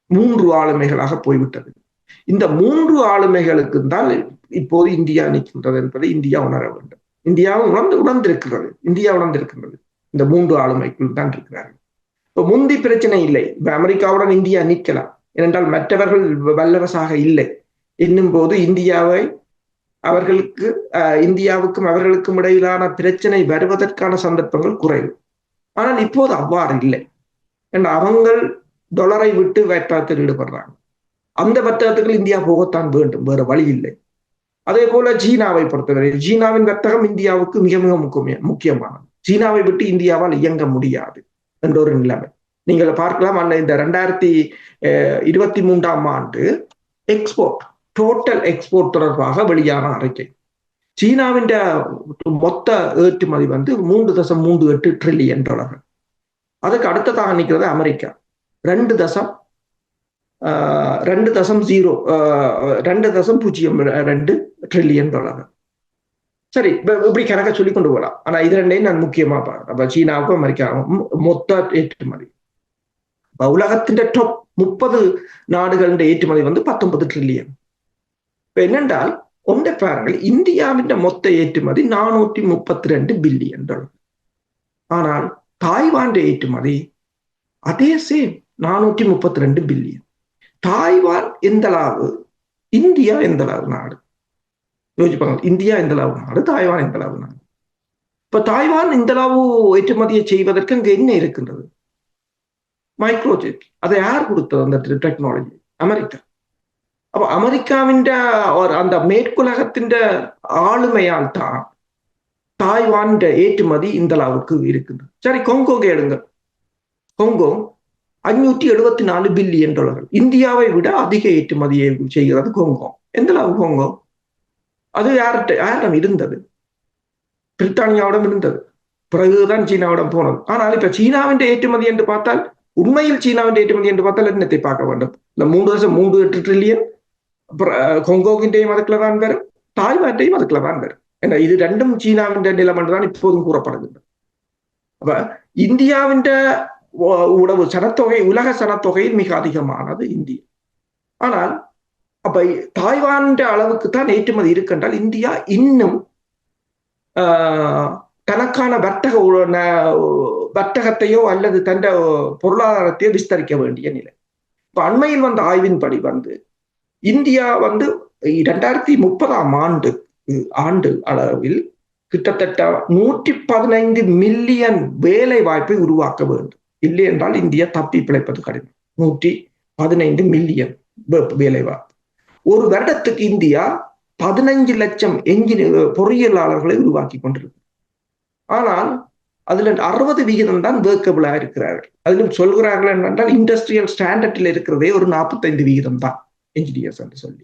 3 ஆளுமைகளாக போய்விட்டது. இந்த 3 ஆளுமைகளுக்கு தான் இப்போது இந்தியா நிற்கின்றது என்பதை இந்தியா உணர வேண்டும். இந்தியாவும் உணர்ந்திருக்கிறது. இந்த 3 ஆளுமைக்குள் தான் இருக்கிறார்கள். இப்போ முந்தி பிரச்சனை இல்லை. அமெரிக்காவுடன் இந்தியா நிற்கலாம், ஏனென்றால் மற்றவர்கள் வல்லரசாக இல்லை என்னும் போது இந்தியாவுக்கும் அவர்களுக்கும் இடையிலான பிரச்சனை வருவதற்கான சந்தர்ப்பங்கள் குறைவு. ஆனால் இப்போது அவ்வாறு இல்லை. அவங்க டாலரை விட்டு வர்த்தகத்தில் ஈடுபடுறாங்க. அந்த வர்த்தகத்துக்கு இந்தியா போகத்தான் வேண்டும், வேற வழி இல்லை. அதே போல சீனாவை பொறுத்தவரை சீனாவின் வர்த்தகம் இந்தியாவுக்கு மிக மிக முக்கியமானது. சீனாவை விட்டு இந்தியாவால் இயங்க முடியாது என்ற ஒரு நிலைமை நீங்கள் பார்க்கலாம். இந்த 2023 ஆண்டு டோட்டல் எக்ஸ்போர்ட் தொடர்பாக வெளியான அறிக்கை சீனாவின் மொத்த ஏற்றுமதி வந்து 3.38 ட்ரில்லியன் டாலர்கள். அதுக்கு அடுத்ததாக நிற்கிறது அமெரிக்கா 2.02 ட்ரில்லியன் டாலர்கள். சரி, இப்படி கணக்க சொல்லி கொண்டு போகலாம். ஆனா இது ரெண்டையும் நான் முக்கியமா பார்க்கிறேன். சீனாவுக்கும் அமெரிக்காவுக்கும் மொத்த ஏற்றுமதி. உலகத்தின் டாப் 30 நாடுகளின் ஏற்றுமதி வந்து 19 ட்ரில்லியன். இப்ப என்னென்றால் ஒன்றை பாருங்கள், இந்தியாவின் மொத்த ஏற்றுமதி 432 பில்லியன் டாலர். ஆனால் தாய்வான் ஏற்றுமதி அதே சேம் 432 பில்லியன். தாய்வான் எந்த அளவு, இந்தியா எந்த அளவு நாடு யோசிப்பாங்க. இந்தியா எந்த அளவு நாடு, தாய்வான் எந்த அளவு நாடு. இப்ப தாய்வான் இந்த அளவு ஏற்றுமதியை செய்வதற்கு அங்க என்ன இருக்கின்றது? மைக்ரோசிப். அதை யார் கொடுத்தது அந்த டெக்னாலஜி? அமெரிக்கா. அப்ப அமெரிக்காவின் அந்த மேற்குலகத்தின் ஆளுமையால் தான் தாய்வான் ஏற்றுமதி இந்த அளவுக்கு இருக்குது. சரி, கொங்கோ கேளுங்க. கொங்கோ 574 பில்லியன் டாலர்கள். இந்தியாவை விட அதிக ஏற்றுமதியை செய்கிறது கொங்கோ. எந்த அளவு கொங்கோ? அது யாரிடம் இருந்தது? பிரித்தானியாவிடம் இருந்தது. பிறகுதான் சீனாவிடம் போனது. ஆனால் இப்ப சீனாவின் ஏற்றுமதி என்று பார்த்தால், உண்மையில் சீனாவின் ஏற்றுமதி என்று பார்த்தால் என்னத்தை பார்க்க வேண்டும்? இந்த 3.38 ட்ரில்லியன் கொங்கோகின்றையும் அதுக்குள்ள தான் வரும், தாய்வான்றையும் அதுக்குள்ள தான் வரும். ஏன்னா இது ரெண்டும் சீனாவின் நிலம் என்றுதான் இப்போதும் கூறப்படுகின்றது. அப்ப இந்தியாவின் உணவு சனத்தொகை உலக சனத்தொகையில் மிக அதிகமானது இந்தியா. ஆனால் அப்ப தாய்வான் அளவுக்கு தான் ஏற்றுமதி இருக்கின்றால் இந்தியா இன்னும் தனக்கான வர்த்தகத்தையோ அல்லது தன் பொருளாதாரத்தையோ விஸ்தரிக்க வேண்டிய நிலை. இப்ப அண்மையில் வந்த ஆய்வின்படி வந்து இந்தியா வந்து 2030 ஆண்டு அளவில் கிட்டத்தட்ட 115 மில்லியன் வேலை வாய்ப்பை உருவாக்க வேண்டும். இல்லை என்றால் இந்தியா தப்பி பிழைப்பது கடினம். 115 மில்லியன் வேலை வாய்ப்பு. ஒரு வருடத்துக்கு இந்தியா 15 லட்சம் பொறியியலாளர்களை உருவாக்கி கொண்டிருக்கு. ஆனால் அதுல 60% தான் வேர்க்கபிளா இருக்கிறார்கள். அதிலும் சொல்கிறார்கள் என்னென்றால் இண்டஸ்ட்ரியல் ஸ்டாண்டர்டில் இருக்கிறதே ஒரு 45% தான் என்ஜினியர்ஸ் என்று சொல்லி.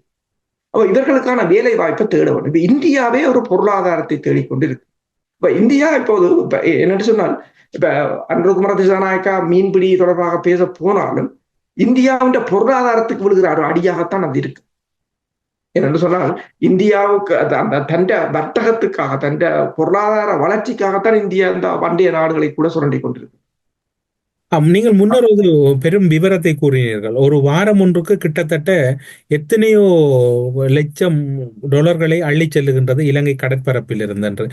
அப்ப இவர்களுக்கான வேலை வாய்ப்பை தேட வேண்டும். இப்ப இந்தியாவே ஒரு பொருளாதாரத்தை தேடிக்கொண்டிருக்கு. இப்ப இந்தியா இப்போது என்னென்னு சொன்னால், இப்ப அனுரகுமார திசாநாயக்கா மீன்பிடி தொடர்பாக பேச போனாலும் இந்தியாவின் பொருளாதாரத்துக்கு விழுகிற ஒரு அடியாகத்தான் அது இருக்கு. என்னென்று சொன்னால், இந்தியாவுக்கு அந்த தண்ட வர்த்தகத்துக்காக தண்ட பொருளாதார வளர்ச்சிக்காகத்தான் இந்தியா இந்த பண்டைய நாடுகளை கூட சுரண்டி கொண்டிருக்கு. நீங்கள் முன்னர் ஒரு பெரும் விவரத்தை கூறினீர்கள். ஒரு வாரம் ஒன்றுக்கு கிட்டத்தட்ட எத்தனையோ லட்சம் டாலர்களை அள்ளி செல்லுகின்றது இலங்கை கடற்பரப்பில் இருந்தென்று.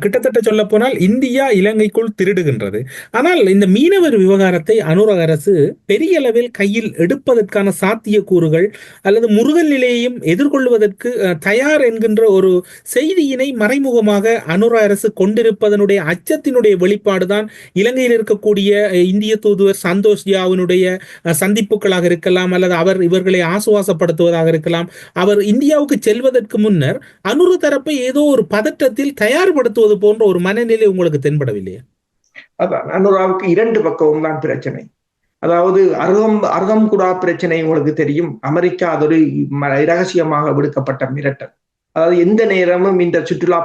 கிட்டத்தட்ட சொல்ல போனால் இந்தியா இலங்கைக்குள் திருடுகின்றது. ஆனால் இந்த மீனவர் விவகாரத்தை அனுர அரசு பெரிய அளவில் கையில் எடுப்பதற்கான சாத்தியக்கூறுகள் அல்லது முருகல் நிலையையும் எதிர்கொள்வதற்கு தயார் என்கின்ற ஒரு செய்தியினை மறைமுகமாக அனுர அரசு கொண்டிருப்பதனுடைய அச்சத்தினுடைய வெளிப்பாடுதான் இலங்கையில் இருக்கக்கூடிய இந்திய தூதுவர் சந்தோஷ் ஜியாவினுடைய சந்திப்புகளாக இருக்கலாம், அல்லது அவர் இவர்களை ஆசுவாசப்படுத்துவதாக இருக்கலாம். அவர் இந்தியாவுக்கு செல்வதற்கு முன்னர் அனுர தரப்பை ஏதோ ஒரு பதற்றத்தில் தயார்படுத்துவது போன்ற ஒரு மனநிலை உங்களுக்கு தென்படவில்லையா? அதான், அனுராவுக்கு 2 பக்கமும் தான் பிரச்சனை. அதாவது அருகம்குடா பிரச்சனை உங்களுக்கு தெரியும். அமெரிக்கா அதொரு இரகசியமாக விடுக்கப்பட்ட மிரட்டல். அதாவது எந்த நேரமும் இந்த சுற்றுலா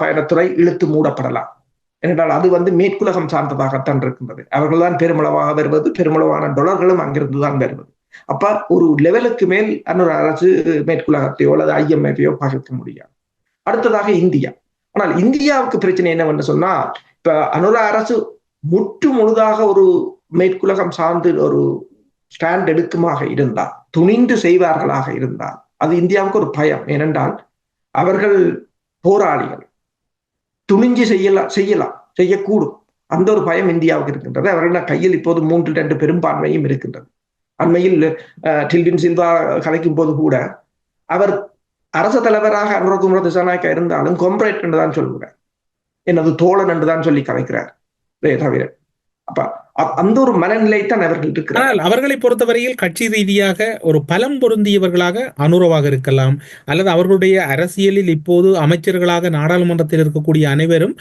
பயணத்துறை இழுத்து மூடப்படலாம். என்றால் அது வந்து மேற்குலகம் சார்ந்ததாகத்தான் இருக்கின்றது. அவர்கள்தான் பெருமளவாக வருவது, பெருமளவான டாலர்களும் அங்கிருந்து தான் வருவது. அப்ப ஒரு லெவலுக்கு மேல் அன்னொரு அரசு மேற்குலகத்தையோ அல்லது IMF-ஐயோ பகிர்க்க முடியாது. அடுத்ததாக இந்தியா. ஆனால் இந்தியாவுக்கு பிரச்சனை என்னவென்று சொன்னால், இப்ப அனுர அரசு முற்று முழுதாக ஒரு மேற்குலகம் சார்ந்து ஒரு ஸ்டாண்ட் எடுக்குமாக இருந்தால், துணிந்து செய்வார்களாக இருந்தால், அது இந்தியாவுக்கு ஒரு பயம். ஏனென்றால் அவர்கள் போராளிகள், துணிஞ்சு செய்யக்கூடும். அந்த ஒரு பயம் இந்தியாவுக்கு இருக்கின்றது. அவர்கள் கையில் இப்போது 3-2 பெரும்பான்மையும் இருக்கின்றது. அண்மையில் டில்வின் சில்வா கலைக்கும் போது கூட அவர் அரசு தலைவராக அனுரகுமார திசாநாயக்கா இருந்தாலும் கொம்ரேட் என்றுதான் சொல்கிறார், எனது தோழன் என்றுதான் சொல்லி கலைக்கிறார் தவிர. அப்ப அந்த ஒரு மனநிலை தான் அவர்கள் இருக்கிறார். ஆனால் அவர்களை பொறுத்தவரையில் கட்சி ரீதியாக ஒரு பலம் பொருந்தியவர்களாக அனுரவாக இருக்கலாம், அல்லது அவர்களுடைய அரசியலில் இப்போது அமைச்சர்களாக நாடாளுமன்றத்தில் இருக்கக்கூடிய அனைவரும்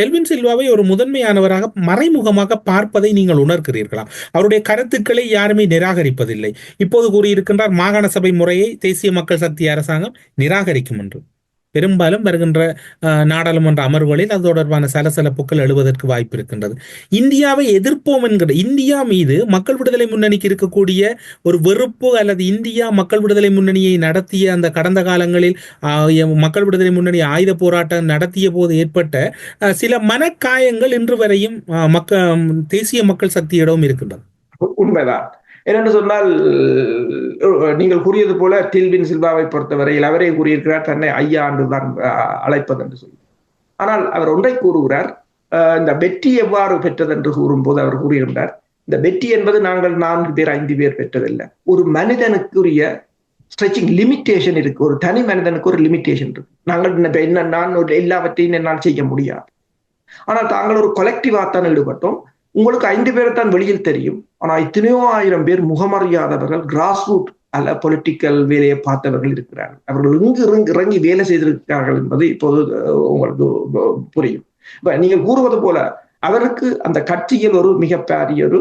டெல்வின் சில்வாவை ஒரு முதன்மையானவராக மறைமுகமாக பார்ப்பதை நீங்கள் உணர்கிறீர்களா? அவருடைய கருத்துக்களை யாருமே நிராகரிப்பதில்லை. இப்போது கூறியிருக்கின்றார் மாகாண சபை முறையை தேசிய மக்கள் சக்தி அரசாங்கம் நிராகரிக்கும் என்று. பெரும்பாலும் வருகின்ற நாடாளுமன்ற அமர்வுகளில் அது தொடர்பான சலசலப்புகள் எழுவதற்கு வாய்ப்பு இருக்கின்றது. இந்தியாவை எதிர்ப்போம் என்கிற இந்தியா மீது மக்கள் விடுதலை முன்னணிக்கு இருக்கக்கூடிய ஒரு வெறுப்பு, அல்லது இந்தியா மக்கள் விடுதலை முன்னணியை நடத்திய அந்த கடந்த காலங்களில் மக்கள் விடுதலை முன்னணி ஆயுத போராட்டம் நடத்திய போது ஏற்பட்ட சில மனக்காயங்கள் இன்று வரையும் தேசிய மக்கள் சக்தியிடம் இருக்கின்றது. உண்மைதான். என்னென்று சொன்னால், நீங்கள் கூறியது போல டெல்வின் சில்வாவை பொறுத்தவரையில் அவரே கூறியிருக்கிறார் தன்னை ஐயா என்றுதான் அழைப்பது என்று சொல்லி. ஆனால் அவர் ஒன்றை கூறுகிறார், இந்த வெற்றி எவ்வாறு பெற்றது என்று கூறும்போது அவர் கூறுகின்றார், இந்த வெற்றி என்பது நாங்கள் 4 பேர் 5 பேர் பெற்றதில்லை. ஒரு மனிதனுக்குரிய ஸ்ட்ரெச்சிங் லிமிட்டேஷன் இருக்கு. ஒரு தனி மனிதனுக்கு ஒரு லிமிட்டேஷன் இருக்கு. நாங்கள் நான் எல்லாவற்றையும் என்னால் செய்ய முடியாது. ஆனால் தாங்கள் ஒரு கொலெக்டிவா தான் ஈடுபட்டோம். உங்களுக்கு 5 பேர் தான் வெளியில் தெரியும். ஆனா எத்தனையோ 1000 பேர் முகமறியாதவர்கள், கிராஸ் ரூட் அல்ல பொலிட்டிக்கல் வேலையை பார்த்தவர்கள் இருக்கிறார்கள். அவர்கள் இறங்கி வேலை செய்திருக்கிறார்கள் என்பது இப்போது உங்களுக்கு புரியும். நீங்கள் கூறுவது போல அவருக்கு அந்த கட்சியில் ஒரு மிகப்பெரிய ஒரு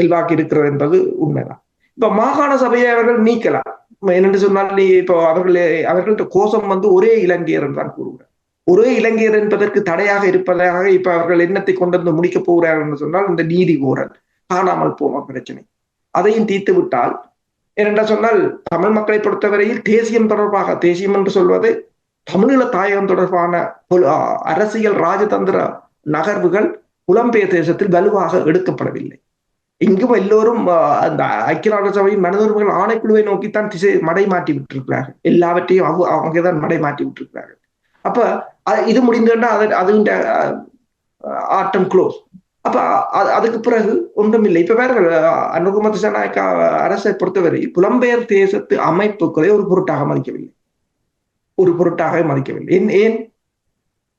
செல்வாக்கு இருக்கிறது என்பது உண்மைதான். இப்ப மாகாண சபையை அவர்கள் நீக்கலாம். என்னென்று சொன்னால், இப்போ அவர்கள்ட்ட கோஷம் ஒரே இலங்கையர் என்று தான் கூறுகிறார். ஒரே இலங்கையர் என்பதற்கு தடையாக இருப்பதாக இப்ப அவர்கள் எண்ணத்தை கொண்டு வந்து முடிக்க போகிறார்கள் என்று சொன்னால், இந்த நீதி கோரல், காணாமல் போன பிரச்சனை, அதையும் தீர்த்து விட்டால், ஏனென்றால் சொன்னால் தமிழ் மக்களை பொறுத்தவரையில் தேசியம் தொடர்பாக, தேசியம் என்று சொல்வது தமிழீழ தாயகம் தொடர்பான அரசியல் ராஜதந்திர நகர்வுகள் புலம்பெயர் தேசத்தில் வலுவாக எடுக்கப்படவில்லை. இங்கும் எல்லோரும் அந்த ஐக்கிய நாடு சபையின் மனித உரிமைகள் ஆணைக்குழுவை நோக்கித்தான் மடை மாற்றி விட்டிருக்கிறார்கள். எல்லாவற்றையும் அவங்கதான் மடை மாற்றி விட்டிருக்கிறார்கள். அப்ப இது முடிந்தா அது ஆட்டம் க்ளோஸ். அப்ப அதுக்கு பிறகு ஒன்றுமில்லை. இப்ப வேற அனுகுமார திசாநாயக்க அரசை பொறுத்தவரை புலம்பெயர் தேசத்து அமைப்புகளை ஒரு பொருட்டாக மதிக்கவில்லை. ஏன்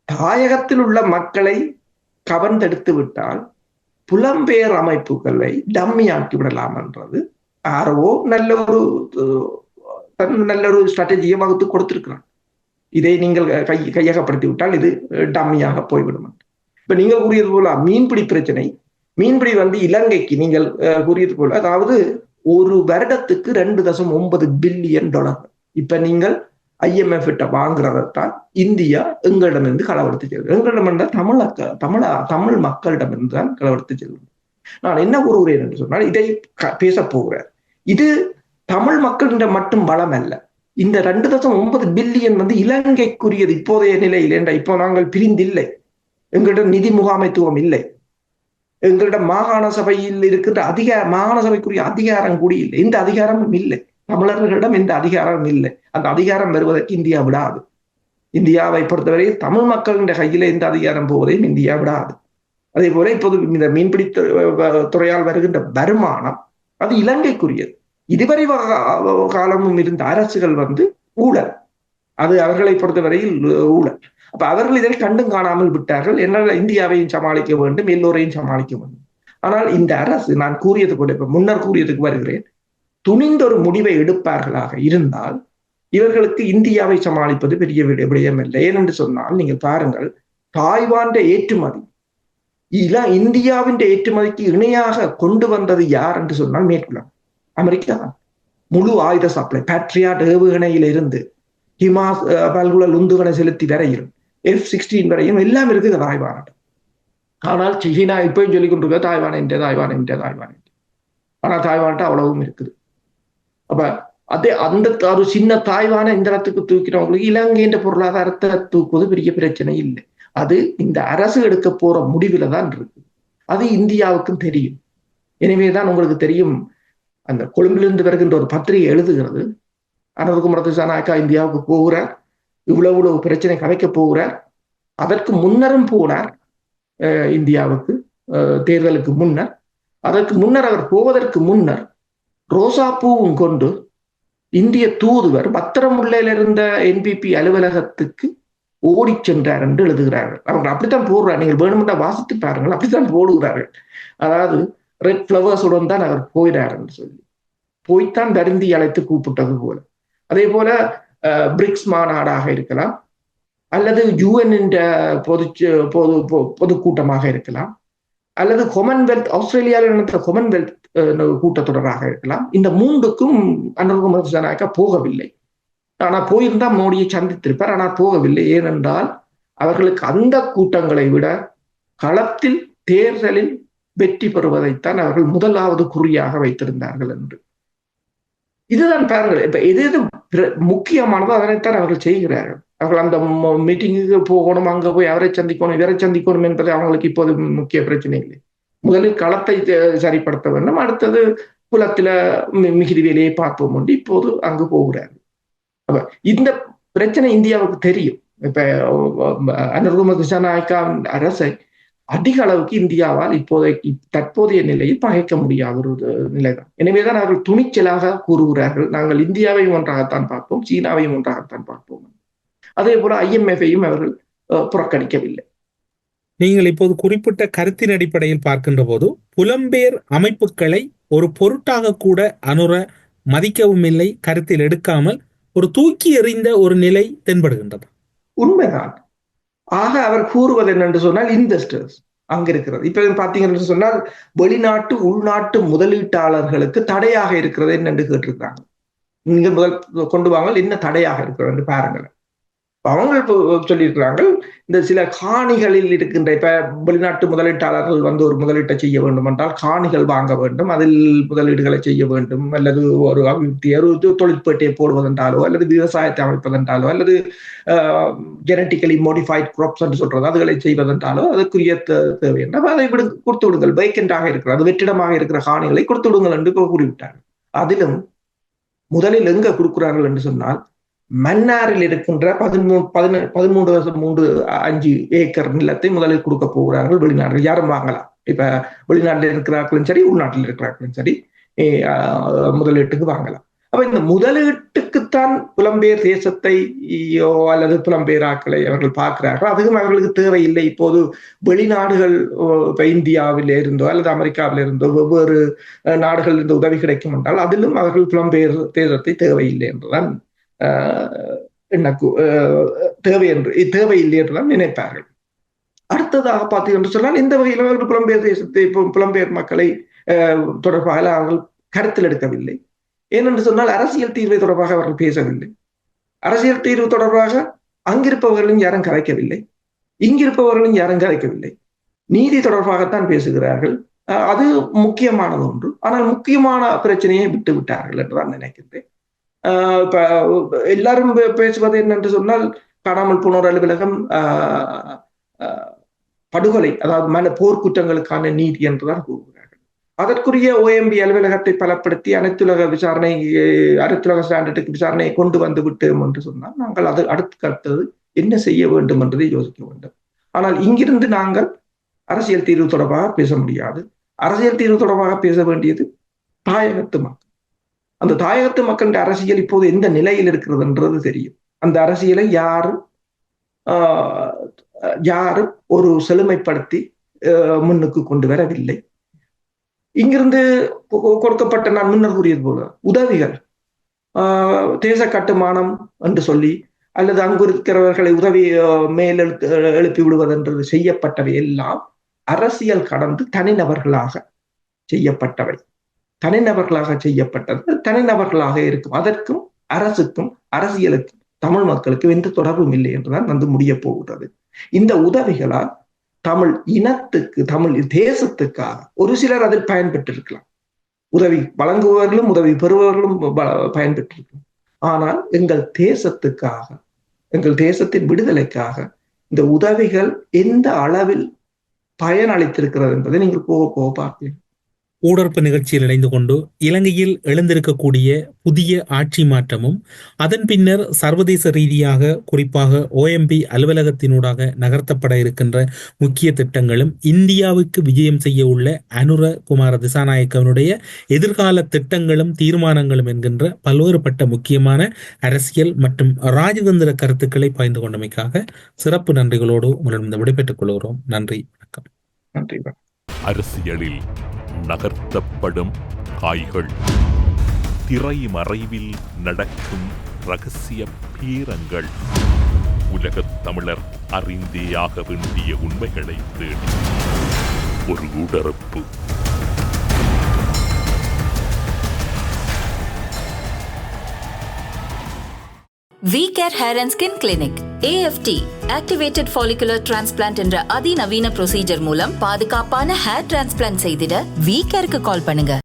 தாயகத்தில் உள்ள மக்களை கவர்ந்தெடுத்து விட்டால் புலம்பெயர் அமைப்புகளை டம்மியாக்கி விடலாம் என்றது யாரோ நல்ல ஒரு ஸ்ட்ராட்டஜியை வகுத்து கொடுத்திருக்கிறான். இதை நீங்கள் கையகப்படுத்தி விட்டால் இது டம்மியாக போய்விடும். இப்ப நீங்கள் கூறியது போல மீன்பிடி பிரச்சனை, மீன்பிடி இலங்கைக்கு நீங்கள் கூறியது போல, அதாவது ஒரு வருடத்துக்கு 2.9 பில்லியன் டாலர். இப்ப நீங்கள் IMF கிட்ட வாங்குறதான் இந்தியா எங்களிடமிருந்து களவெடுத்து செல்வது. எங்களிடம் என்றால் தமிழ் மக்களிடமிருந்து தான் களவெடுத்து செல்வது. நான் என்ன கூறுகிறேன் என்று சொன்னால், இதை பேச போகிறேன். இது தமிழ் மக்களிடம் மட்டும் பலம் அல்ல. இந்த 2.9 பில்லியன் இலங்கைக்குரியது இப்போதைய நிலையில். இப்போ நாங்கள் பிரிந்தில்லை, எங்களிடம் நிதி முகாமைத்துவம் இல்லை, எங்களிடம் மாகாண சபையில் இருக்கின்ற மாகாண சபைக்குரிய அதிகாரம் கூட இல்லை. இந்த அதிகாரமும் இல்லை. தமிழர்களிடம் இந்த அதிகாரம் இல்லை. அந்த அதிகாரம் வருவதற்கு இந்தியா விடாது. இந்தியாவை பொறுத்தவரை தமிழ் மக்களின் கையில இந்த அதிகாரம் போவதையும் இந்தியா விடாது. அதே போல இப்போது இந்த மீன்பிடி துறையால் வருகின்ற வருமானம் அது இலங்கைக்குரியது. இதுவரை காலமும் இருந்த அரசுகள் ஊழல், அது அவர்களை பொறுத்தவரையில் ஊழல். அப்ப அவர்கள் இதை கண்டும் காணாமல் விட்டார்கள். என்னால் இந்தியாவையும் சமாளிக்க வேண்டும், எல்லோரையும் சமாளிக்க வேண்டும். ஆனால் இந்த அரசு, நான் கூறியது போல, இப்ப முன்னர் கூறியதுக்கு வருகிறேன், துணிந்த ஒரு முடிவை எடுப்பார்களாக இருந்தால் இவர்களுக்கு இந்தியாவை சமாளிப்பது பெரிய விடயம் இல்லை. ஏனென்று சொன்னால், நீங்கள் பாருங்கள், தாய்வான் ஏற்றுமதி இந்தியாவின் ஏற்றுமதிக்கு இணையாக கொண்டு வந்தது யார் என்று சொன்னால் மேற்குலகம், அமெரிக்கா. முழு ஆயுத சப்ளை, பேட்ரியாட் ஏவுகணையில இருந்து ஹிமாஸ் பல்குழல் உந்துகணை செலுத்தி வரையில் F-16 வரையும் எல்லாம் இருக்குது தாய்வான். ஆனால் சீனா இப்பயும் சொல்லிக் கொண்டிருக்க தாய்வான். ஆனா தாய்வான்ட்ட அவ்வளவும் இருக்குது. அப்ப அந்த ஒரு சின்ன தாய்வான இந்த இடத்துக்கு தூக்கிறவங்களுக்கு இலங்கையின் பொருளாதாரத்தை தூக்குவது பெரிய பிரச்சனை இல்லை. அது இந்த அரசு எடுக்க போற முடிவுல தான் இருக்கு. அது இந்தியாவுக்கும் தெரியும். எனவேதான் உங்களுக்கு தெரியும், அந்த கொழும்பிலிருந்து வருகின்ற ஒரு பத்திரிகை எழுதுகிறது, அனுகுமார திசாநாயக்கா இந்தியாவுக்கு போகிறார், இவ்வளவு பிரச்சனை கலைக்க போகிறார். அதற்கு முன்னரும் போனார் இந்தியாவுக்கு, தேர்தலுக்கு முன்னர். அதற்கு முன்னர் அவர் போவதற்கு முன்னர் ரோசா பூவும் கொண்டு இந்திய தூதுவர் பத்திரமுல்லையில் இருந்த NPP அலுவலகத்துக்கு ஓடி சென்றார் என்று எழுதுகிறார்கள். அவங்க அப்படித்தான் போடுறார், நீங்கள் வேணுமென்றா வாசித்து பாருங்கள், அப்படித்தான் போடுகிறார்கள். அதாவது ரெட் ஃபிளவர்ஸுடன் தான் அவர் போயிறார் என்று சொல்லி போய்த்தான் வருந்தி அழைத்து கூப்பிட்டது போல. அதே போல பிரிக்ஸ் மாநாடாக இருக்கலாம், அல்லது யுஎன் பொதுக்கூட்டமாக இருக்கலாம், அல்லது கொமன்வெல்த், ஆஸ்திரேலியாவில் நடந்த கொமன்வெல்த் கூட்டத்தொடராக இருக்கலாம். இந்த மூன்றுக்கும் அனுர் குமார் திசாநாயக்கா போகவில்லை. ஆனால் போயிருந்தா மோடியை சந்தித்திருப்பார், ஆனால் போகவில்லை. ஏனென்றால் அவர்களுக்கு அந்த கூட்டங்களை விட களத்தில் தேர்தலில் வெற்றி பெறுவதைத்தான் அவர்கள் முதலாவது குறியாக வைத்திருந்தார்கள் என்று. இதுதான் பாருங்கள், இப்ப எது எது முக்கியமானதோ அதனைத்தான் அவர்கள் செய்கிறார்கள். அவர்கள் அந்த மீட்டிங்குக்கு போகணும், அங்க போய் அவரை சந்திக்கணும், இவரை சந்திக்கணும் என்பது அவங்களுக்கு இப்போது முக்கிய பிரச்சனை இல்லை. முதலில் களத்தை சரிப்படுத்த வேண்டும், அடுத்தது புலத்தில மிகுதி வேலையை பார்ப்போம் என்று இப்போது அங்கு போகிறார்கள். இந்த பிரச்சனை இந்தியாவுக்கு தெரியும். இப்ப அனுர் குமார் திசாநாயக்கா அரசை அதிக அளவுக்கு இந்தியாவால் தற்போதைய நிலையில் பகைக்க முடியாத ஒரு நிலைதான். எனவேதான் அவர்கள் துணிச்சலாக கூறுகிறார்கள், நாங்கள் இந்தியாவையும் ஒன்றாகத்தான் பார்ப்போம், சீனாவையும் ஒன்றாகத்தான் பார்ப்போம். அதே போல IMF-ஐயும் அவர்கள் புறக்கணிக்கவில்லை. நீங்கள் இப்போது குறிப்பிட்ட கருத்தின் அடிப்படையில் பார்க்கின்ற போது புலம்பெயர் அமைப்புகளை ஒரு பொருட்டாக கூட அனுர மதிக்கவும் இல்லை, கருத்தில் எடுக்காமல் ஒரு தூக்கி எறிந்த ஒரு நிலை தென்படுகின்றது. உண்மைதான். ஆக அவர் கூறுவது என்னென்று சொன்னால், இன்வெஸ்டர்ஸ் அங்க இருக்கிறது. இப்ப பாத்தீங்கன்னு சொன்னால் வெளிநாட்டு உள்நாட்டு முதலீட்டாளர்களுக்கு தடையாக இருக்கிறது என்னென்று கேட்டிருக்கிறாங்க. நீங்க முதல் கொண்டு வாங்க, என்ன தடையாக இருக்கிறது என்று பாருங்கள். அவங்க சொல்லியிருக்கிறார்கள், இந்த சில காணிகளில் இருக்கின்ற, இப்ப வெளிநாட்டு முதலீட்டாளர்கள் வந்து ஒரு முதலீட்டை செய்ய வேண்டும் என்றால் காணிகள் வாங்க வேண்டும், அதில் முதலீடுகளை செய்ய வேண்டும், அல்லது ஒரு அபிவிருத்தி தொழிற்பேட்டையை போடுவதென்றாலோ, அல்லது விவசாயத்தை அமைப்பதென்றாலோ, அல்லது ஜெனட்டிக்கலி மோடிஃபைட் கிராப்ஸ் என்று சொல்றது அதுகளை செய்வதென்றாலோ அதுக்குரிய தேவை என்றால் அதை கொடுத்து விடுங்கள், வேக்கெண்டாக இருக்கிறது, அது வெற்றிடமாக இருக்கிற காணிகளை கொடுத்து விடுங்கள் என்று கூறிவிட்டார்கள். அதிலும் முதலில் எங்க கொடுக்கிறார்கள் என்று சொன்னால், மன்னாரில் இருக்கின்ற 13.3 ஏக்கர் நிலத்தை முதலில் கொடுக்க போகிறார்கள் வெளிநாடுகள். யாரும் வாங்கலாம். இப்ப வெளிநாட்டில் இருக்கிறார்களும் சரி, உள்நாட்டில் இருக்கிறார்களும் சரி, முதலீட்டுக்கு வாங்கலாம். அப்ப இந்த முதலீட்டுக்குத்தான் புலம்பெயர் தேசத்தை அல்லது புலம்பெயராக்களை அவர்கள் பார்க்கிறார்கள். அதுவும் அவர்களுக்கு தேவையில்லை. இப்போது வெளிநாடுகள், இப்ப இந்தியாவில இருந்தோ அல்லது அமெரிக்காவில இருந்தோ வெவ்வேறு நாடுகளில் இருந்து உதவி கிடைக்கும் என்றால் அதிலும் அவர்கள் புலம்பெயர் தேசத்தை தேவையில்லை என்றுதான் தேவையில்லை என்றுதான் நினைப்பார்கள். அடுத்ததாக பார்த்தீங்கன்னு சொன்னால், இந்த வகையில் அவர்கள் புலம்பெயர் தேசத்தை, புலம்பெயர் மக்களை தொடர்பாக அவர்கள் கருத்தில் எடுக்கவில்லை. ஏனென்று சொன்னால், அரசியல் தீர்வை தொடர்பாக அவர்கள் பேசவில்லை. அரசியல் தீர்வு தொடர்பாக அங்கிருப்பவர்களும் யாரும் கலைக்கவில்லை, இங்கிருப்பவர்களும் யாரும் கலைக்கவில்லை. நீதி தொடர்பாகத்தான் பேசுகிறார்கள். அது முக்கியமானது ஒன்று. ஆனால் முக்கியமான பிரச்சனையை விட்டு விட்டார்கள் என்றுதான் நினைக்கின்றேன். இப்ப எல்லாரும் பேசுவது என்னென்று சொன்னால், காணாமல் போனோர் அலுவலகம், படுகொலை, அதாவது போர்க்குற்றங்களுக்கான நீதி என்றுதான் கூறுகிறார்கள். அதற்குரிய OMB அலுவலகத்தை பலப்படுத்தி அனைத்துலக ஸ்டாண்டர்டுக்கு விசாரணையை கொண்டு வந்து விட்டோம் என்று சொன்னால், நாங்கள் அது அடுத்தது என்ன செய்ய வேண்டும் என்பதை யோசிக்க வேண்டும். ஆனால் இங்கிருந்து நாங்கள் அரசியல் தீர்வு தொடர்பாக பேச முடியாது. அரசியல் தீர்வு தொடர்பாக பேச வேண்டியது தாயகத்து மக்கள். அந்த தாயகத்து மக்களின் அரசியல் இப்போது எந்த நிலையில் இருக்கிறதுன்றது தெரியும். அந்த அரசியலை யாரும் ஒரு செழுமைப்படுத்தி முன்னுக்கு கொண்டு வரவில்லை. இங்கிருந்து கொடுக்கப்பட்ட, நான் முன்னர் கூறியது போல, உதவிகள், தேச கட்டுமானம் என்று சொல்லி அல்லது அங்கு இருக்கிறவர்களை உதவி எழுப்பி விடுவதென்றது செய்யப்பட்டவை எல்லாம் அரசியல் கடந்து தனிநபர்களாக செய்யப்பட்டவை. தனிநபர்களாக செய்யப்பட்டது தனிநபர்களாக இருக்கும். அதற்கும் அரசுக்கும் அரசியலுக்கும் தமிழ் மக்களுக்கும் எந்த தொடர்பும் இல்லை என்றுதான் வந்து முடிய போகிறது. இந்த உதவிகளால் தமிழ் இனத்துக்கு, தமிழ் தேசத்துக்காக ஒரு சிலர் அதில் பயன்பெற்றிருக்கலாம். உதவி வழங்குபவர்களும் உதவி பெறுபவர்களும் பயன்பெற்றிருக்கலாம். ஆனால் எங்கள் தேசத்துக்காக, எங்கள் தேசத்தின் விடுதலைக்காக இந்த உதவிகள் எந்த அளவில் பயனளித்திருக்கிறது என்பதை நீங்கள் போக போக பார்ப்பீர்கள். ஊடறுப்பு நிகழ்ச்சியில் இணைந்து கொண்டு இலங்கையில் எழுந்திருக்கக்கூடிய புதிய ஆட்சி மாற்றமும் அதன் பின்னர் சர்வதேச ரீதியாக குறிப்பாக OMP அலுவலகத்தினூடாக நகர்த்தப்பட இருக்கின்ற முக்கிய திட்டங்களும் இந்தியாவுக்கு விஜயம் செய்ய உள்ள அனுர குமார திசாநாயக்கவனுடைய எதிர்கால திட்டங்களும் தீர்மானங்களும் என்கின்ற பல்வேறுபட்ட முக்கியமான அரசியல் மற்றும் ராஜதந்திர கருத்துக்களை பகிர்ந்து கொண்டமைக்காக சிறப்பு நன்றிகளோடு உங்களிடம் விடைபெற்றுக் கொள்கிறோம். நன்றி, வணக்கம். நன்றி. அரசியலில் நகர்த்தப்படும் காய்கள், திரைமறைவில் நடக்கும் இரகசிய பீரங்கள், உலகத் தமிழர் அறிந்தேயாக வேண்டிய உண்மைகளை தேடி ஒரு உடறுப்பு. V-Care Hair and Skin Clinic AFT Activated Follicular Transplant என்ற அதிநவீன ப்ரொசீஜர் மூலம் பாதுகாப்பான ஹேர் டிரான்ஸ்பிளான்ட் செய்திட V-Careக்கு கால் பண்ணுங்க.